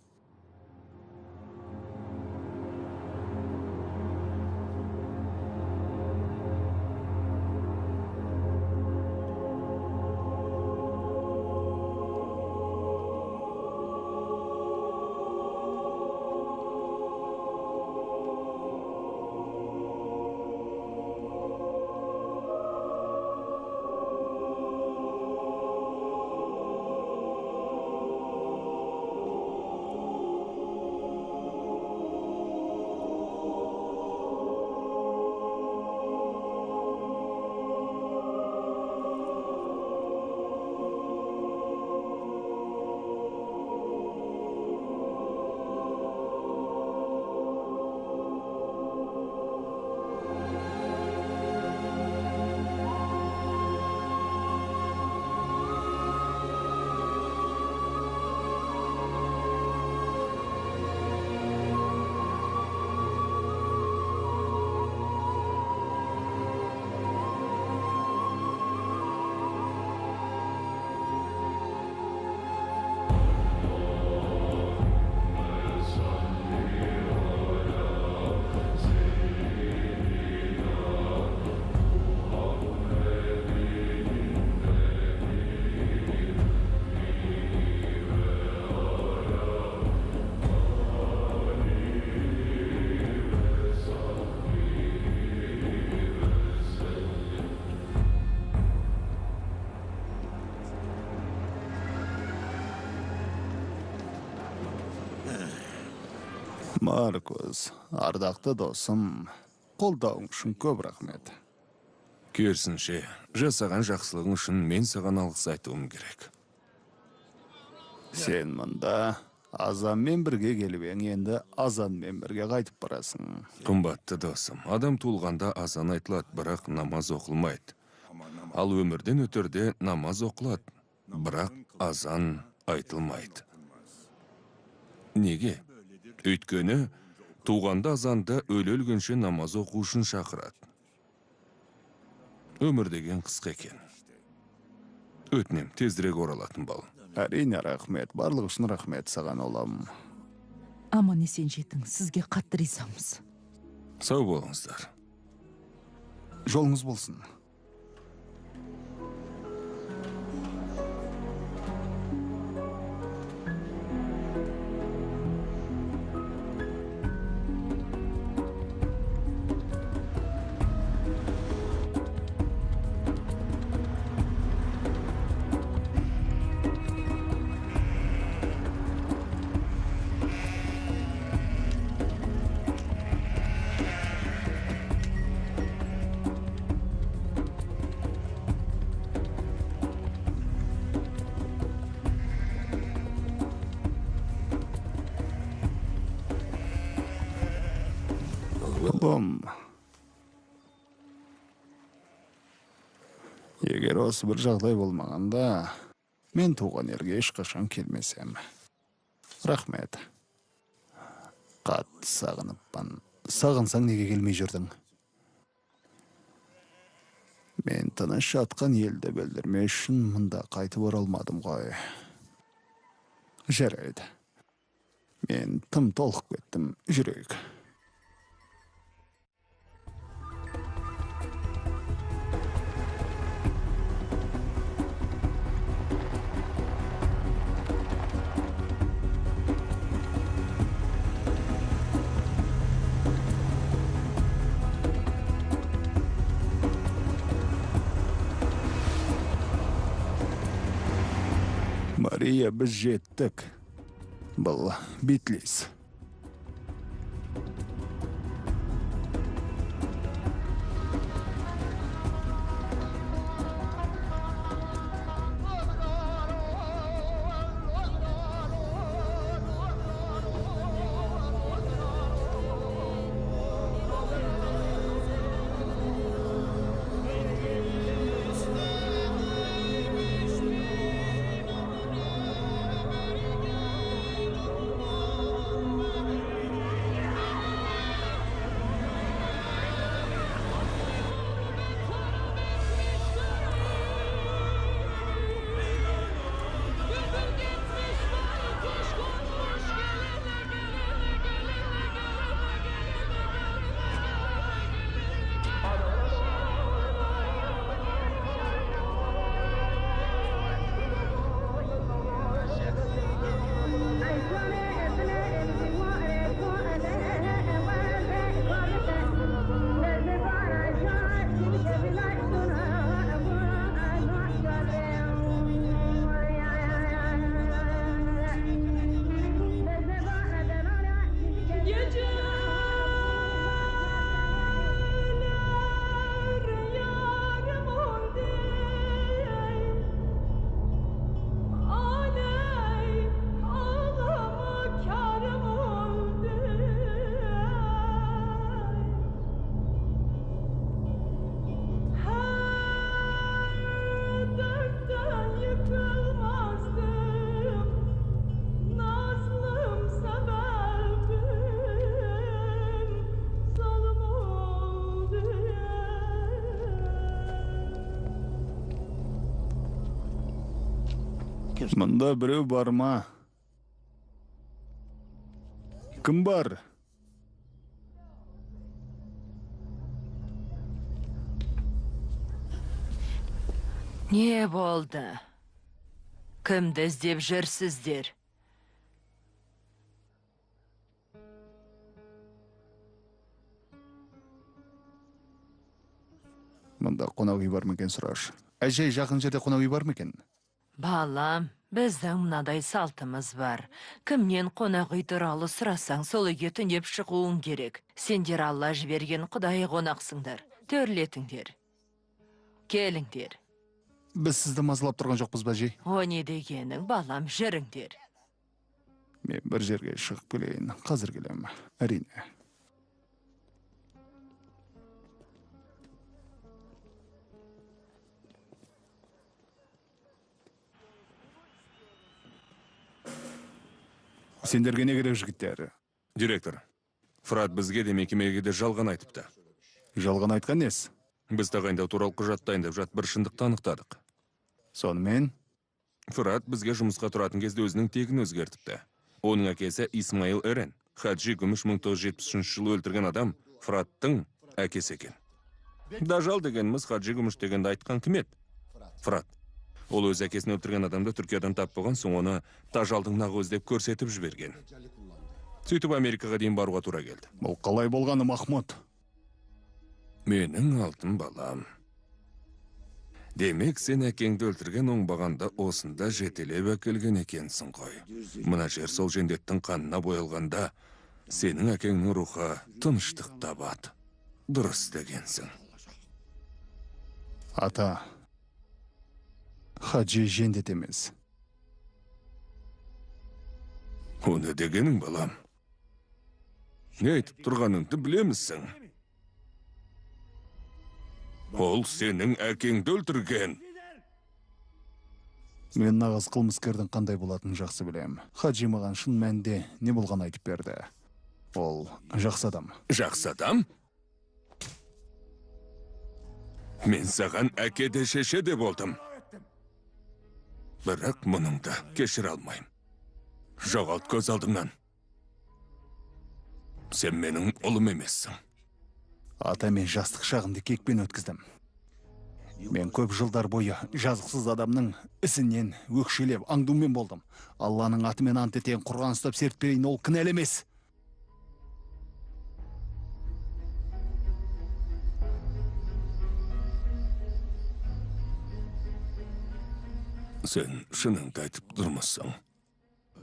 Маркус, ардақты досым, қолдауың үшін көп рахмет. Керісінше, жасаған жақсылығың үшін мен саған алғыс айтуым керек. Сен мұнда азанмен бірге келіп ең, енді азанмен бірге қайтып барасың. Қымбатты досым, адам туылғанда азан айтылады, бірақ намаз оқылмайды. Ал өмірден өтерде намаз оқылады, бірақ азан айтылмайды. Неге? Өйткені туғанда азанды өле-өлгенше намаз оқу үшін шақырады. Өмір деген қысқа екен. Өтінем, тезірек оралатын бол. Әрине рахмет, барлық үшін рахмет саған олам. Аман есен жетің, сізге қатты ризамыз. Сау болыңыздар. Жолыңыз болсын. Ұлым, егер осы бір жағдай болмағанда, мен туған елге ешқашан келмесем. Рахмет. Қатты сағыныппын. Сағынсаң неге келмей жүрдің? Мен тыныш жатқан елді білдірмес үшін мұнда қайтып оралмадым ғой. Жарайды. Мен тым толқып кеттім, жүрейік. Мария, біз жеттік. Бұл Бетлис. Мында біреу бар ма? Кім бар? Не болды? Кімді іздеп жүрсіздер? Мында қонақ үй бар ма екен сұраш? Әжей, жақын жерде қонақ үй бар ма екен? Балам, біздің мынадай салтымыз бар. Кімнен қонақ үй туралы сұрасаң, сол үйге түнеп шығуың керек. Сендер Алла жіберген құдай қонақсыңдар. Төрлетіңдер. Келіңдер. Біз сізді мазалап тұрған жоқпыз ба, әжей? О не дегенің, балам, жүріңдер. Мен бір жерге шығып келейін. Қазір келем. Әрине. Сендерге не керек, жігіттер? Директор, Фрат бізге де мекемеге де жалған айтыпты. Жалған айтқан нес? Біз тағайындау туралы құжат дайындап жат бір шындықты анықтадық. Сонымен, Фрат бізге жұмысқа тұратын кезде өзінің тегін өзгертіпті. Оның әкесі Исмаил Эрен, Хаджи Гүміш 1973 жылы өлтірген адам Фраттың әкесі екен. Дажал дегеніміз Хаджи Гүміш дегенді айтқан кім еді? Фрат. Ол өз әкесін өлтірген адамды Түркиядан тап болған соң оны Тажалдың нағы өздеп көрсетіп жіберген. Сөйтіп Америкаға дейін баруға тура келді. бұл қалай болғаны, Махмуд? Менің алтын балам. Демек, сен әкеңді өлтірген оңбағанда осында жетелеп әкелген екенсің ғой. Мына жер сол жендеттің қанына бойылғанда, сенің әкеңнің рухы тыныштық табады. Дұрыс дегенсің. Ата, Хаджи жендет емес. Оны дегенің, балам? Не айтып тұрғаныңды білемісің? Ол сенің әкеңді өлтірген. Мен нағыз қылмыскердің қандай болатынын жақсы білем. Хаджи маған шын мәнде не болған айтып берді. Ол жақсы адам. Жақсы адам? Мен саған әке де шеше де болдым. Бірақ мұныңды кешіре алмайым. Жоғалт көз алдымнан. Сен менің ұлым емессің. Ата, мен жастық шағымды кекпен өткіздім. Мен көп жылдар бойы жазықсыз адамның ісінен өкшелеп аңдумен болдым. Алланың атымен ант етейін, Құран ұстап серт берейін, ол кінәлі емес. Сен шыныңды айтып тұрмысың.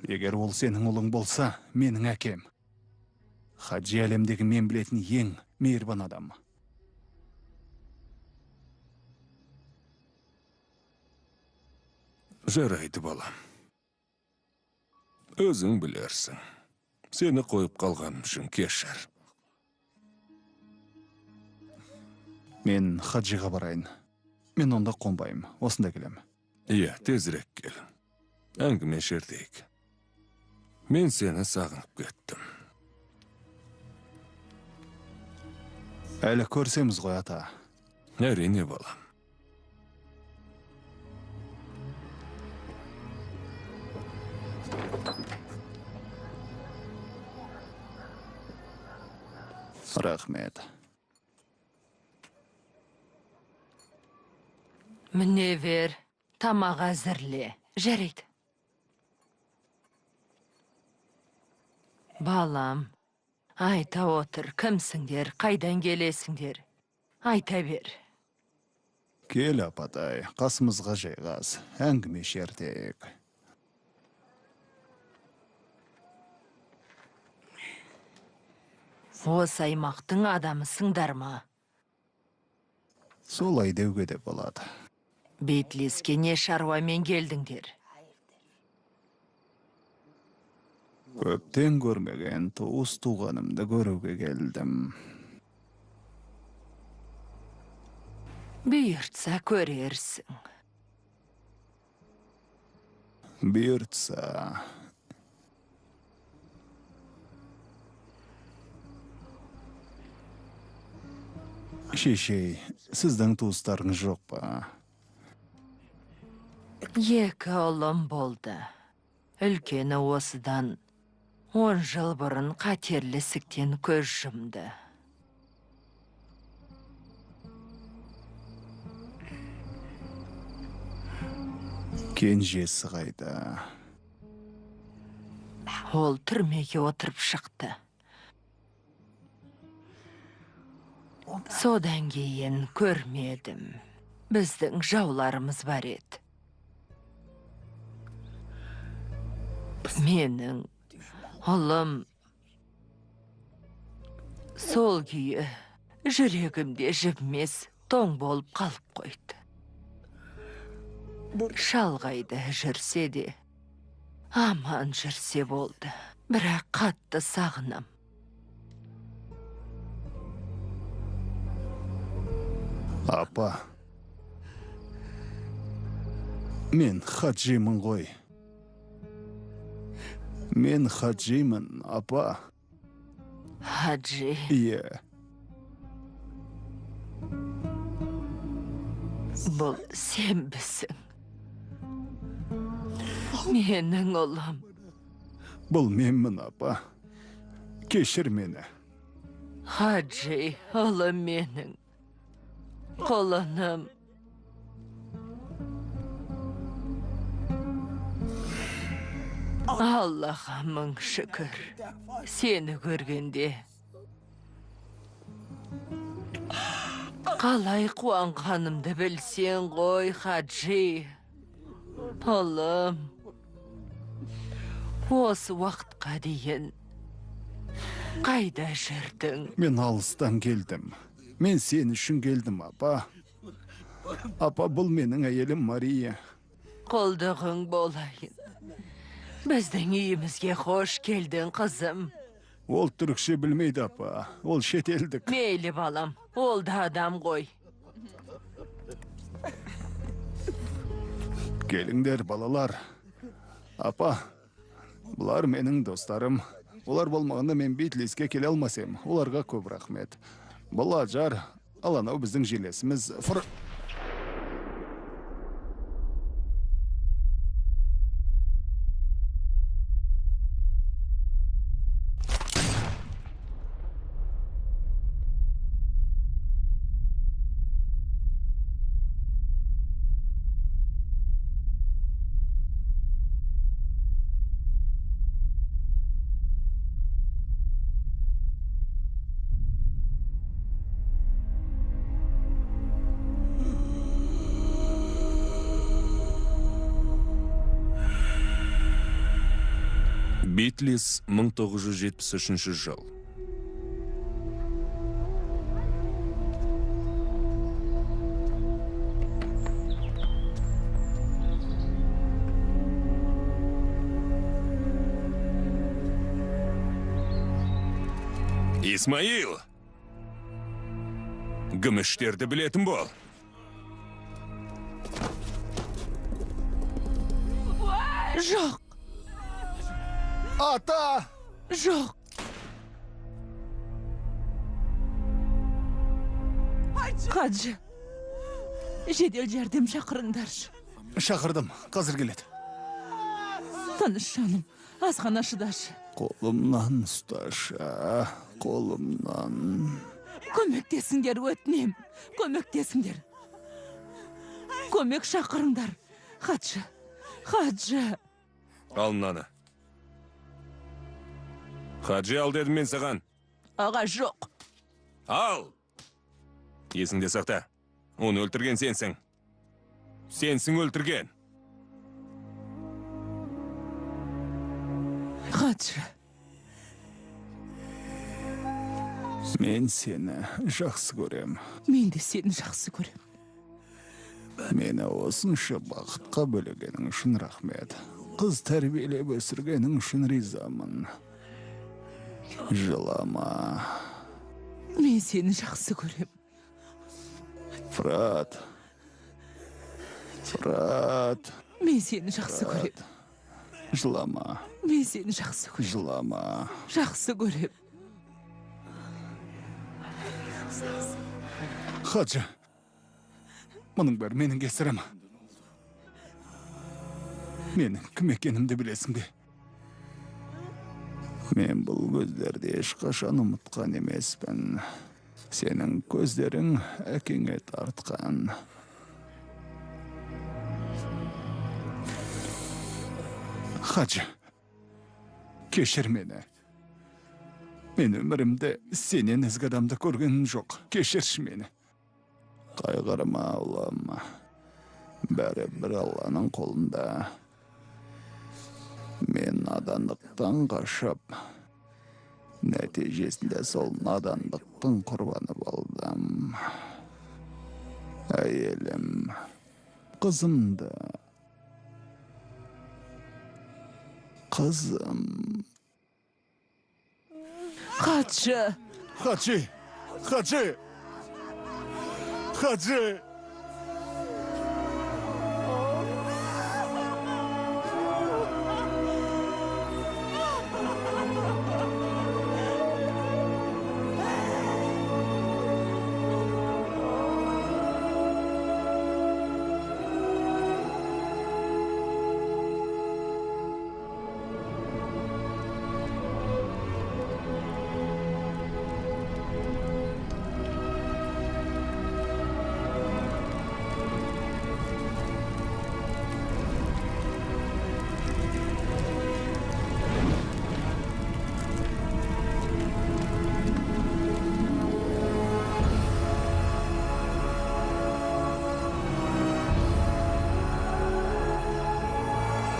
Егер ол сенің ұлың болса, менің әкем. Хаджи әлемдегі мен білетін ең мейірбан адам. Жарайды, балам. Өзің білерсің. Сені қойып қалғаным үшін кешір. Мен Хаджиға барайын. Мен онда қонбайым, осында келем. Иә, тезірек кел. Әңгіме шертейік. Мен сені сағынып кеттім. Әлі көрсеміз ғой, ата. Әрине, балам. Рахмет. Міне бер, тамақ әзірле. Жарайды. Балам, айта отыр, кімсіңдер, қайдан келесіңдер? Айта бер. Кел, апатай, қасымызға жайғас, әңгіме шертейік. Осы аймақтың адамысыңдар ма? Солай деуге де болады. Бейтлеске не шаруамен келдіңдер? Көптен көрмеген туыс туғанымды көруге келдім. Бұйыртса көрерсің. Бұйыртса. Шешей, сіздің туыстарыңыз жоқ па? Екі ұлым болды. Үлкені осыдан 10 жыл бұрын қатерлі ісіктен көз жұмды. Кенжесі қайда? Ол түрмеге отырып шықты. Содан кейін көрмедім. Біздің жауларымыз бар еді. Менің ұлым сол күйі жүрегімде жібімес тоң болып қалып қойды. Шалғайда жүрсе де, аман жүрсе болды. Бірақ қатты сағынам. Апа, мен хаджимын ғой. Мен хаджимын, апа. Хаджи, Иә, бұл сен бісің. Менің ұлым. бұл менмін, апа. Кешір мені. Хаджи, ұлым менің. Құлыным. Аллаға мың шүкір. Сені көргенде қалай қуанғанымды білсең ғой, Хаджи. Ұлым, осы уақытқа дейін қайда жүрдің? Мен алыстан келдім. Мен сен үшін келдім, апа. Апа, бұл менің әйелім Мария. Құлдығың болайын. Біздің үйімізге қош келдің, қызым. Ол түрікше білмейді, апа. Ол шетелдік. Мейлі балам, ол да адам ғой. Келіңдер, балалар. Апа, бұлар менің достарым. Олар болмағанда мен Битлиске келе алмасам. Оларға көп рахмет. Бұл Ажар, ал анау біздің желесіміз. Битлис 1973 жыл. Исмаил! Гүміштерді білетін бол. Жоқ, Ата! жоқ. Хаджи, жедел жәрдем шақырыңдаршы. Шақырдым, қазір келеді. Тыныш жаным, аз ғана шыдашы. Қолымнан ұсташы, қолымнан. Көмектесіңдер, өтінем. Көмектесіңдер. Көмек шақырыңдар. Хаджи, Хаджи. Ал мынаны. Хаджи ал дедім мен саған. Аға, жоқ. Ал! Есіңде сақта. Оны өлтірген сенсің. Сенсің өлтірген. Хаджи, Мен сені жақсы көрем. мен де сені жақсы көрем. Мені осынша бақытқа бөлегенің үшін рахмет. Қыз тәрбиелеп өсіргенің үшін ризамын. Жылама. Мен сені жақсы көрем. Фрат. Мен сені жақсы көрем. Жылама. Мен сені жақсы көрем. Жылама. Жақсы көрем. Хаджи. Мұның бәрі менің кесірім. Менің кім екенімді білесің бе? Мен бұл көздерді ешқашан ұмытқан емеспін. Сенің көздерің әкеңе тартқан. Хажы, кешір мені. Мен өмірімде сенен ізгі адамды көргенім жоқ. Кешірші мені. Қайғырма, ұлым. Бәрі бір Алланың қолында. Мен надандықтан қашып, нәтижесінде сол надандықтың құрбаны болдым. Әйелім, қызымды. Қызым. Хатшы! Хачи! Хачи! Хачи!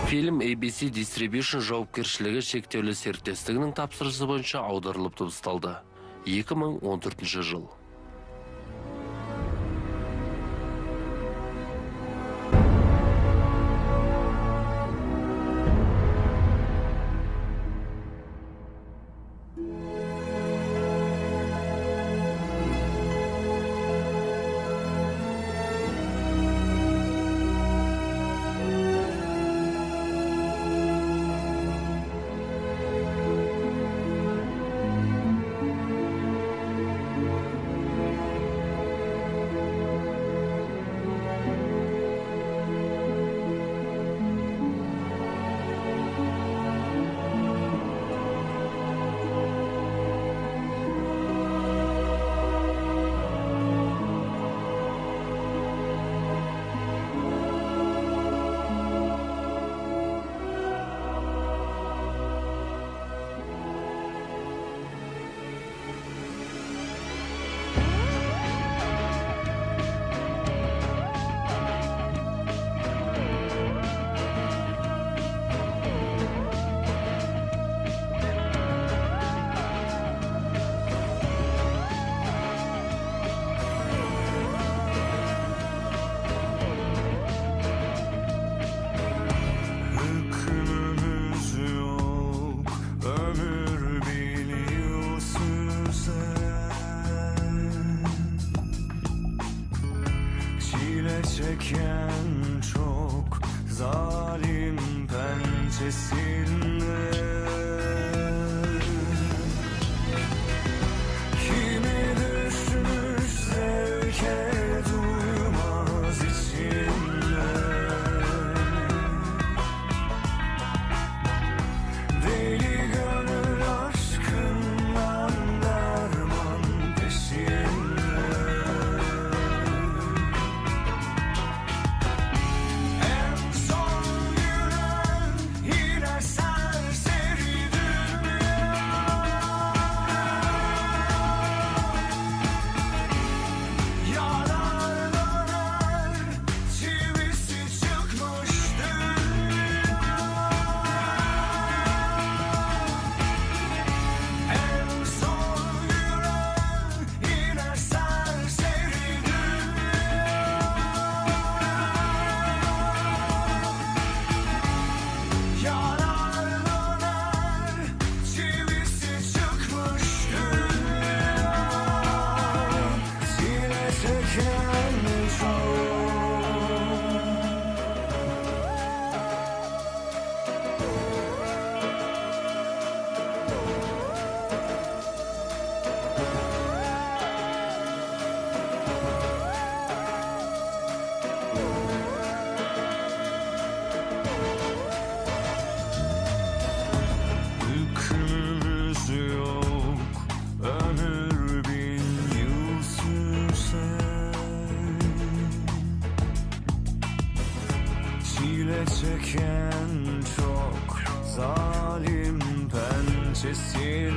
Фильм ABC Distribution жауапкершілігі шектеулі серіктестігінің тапсырысы бойынша аударылып дыбысталды. 2014 жыл. Çeken çok zalim pençesinde kimi düşmüş zevke duymaz içinde deli gönül aşkından derman peşinde. En son günün yine sen. Çile çeken çok zalim pençesinde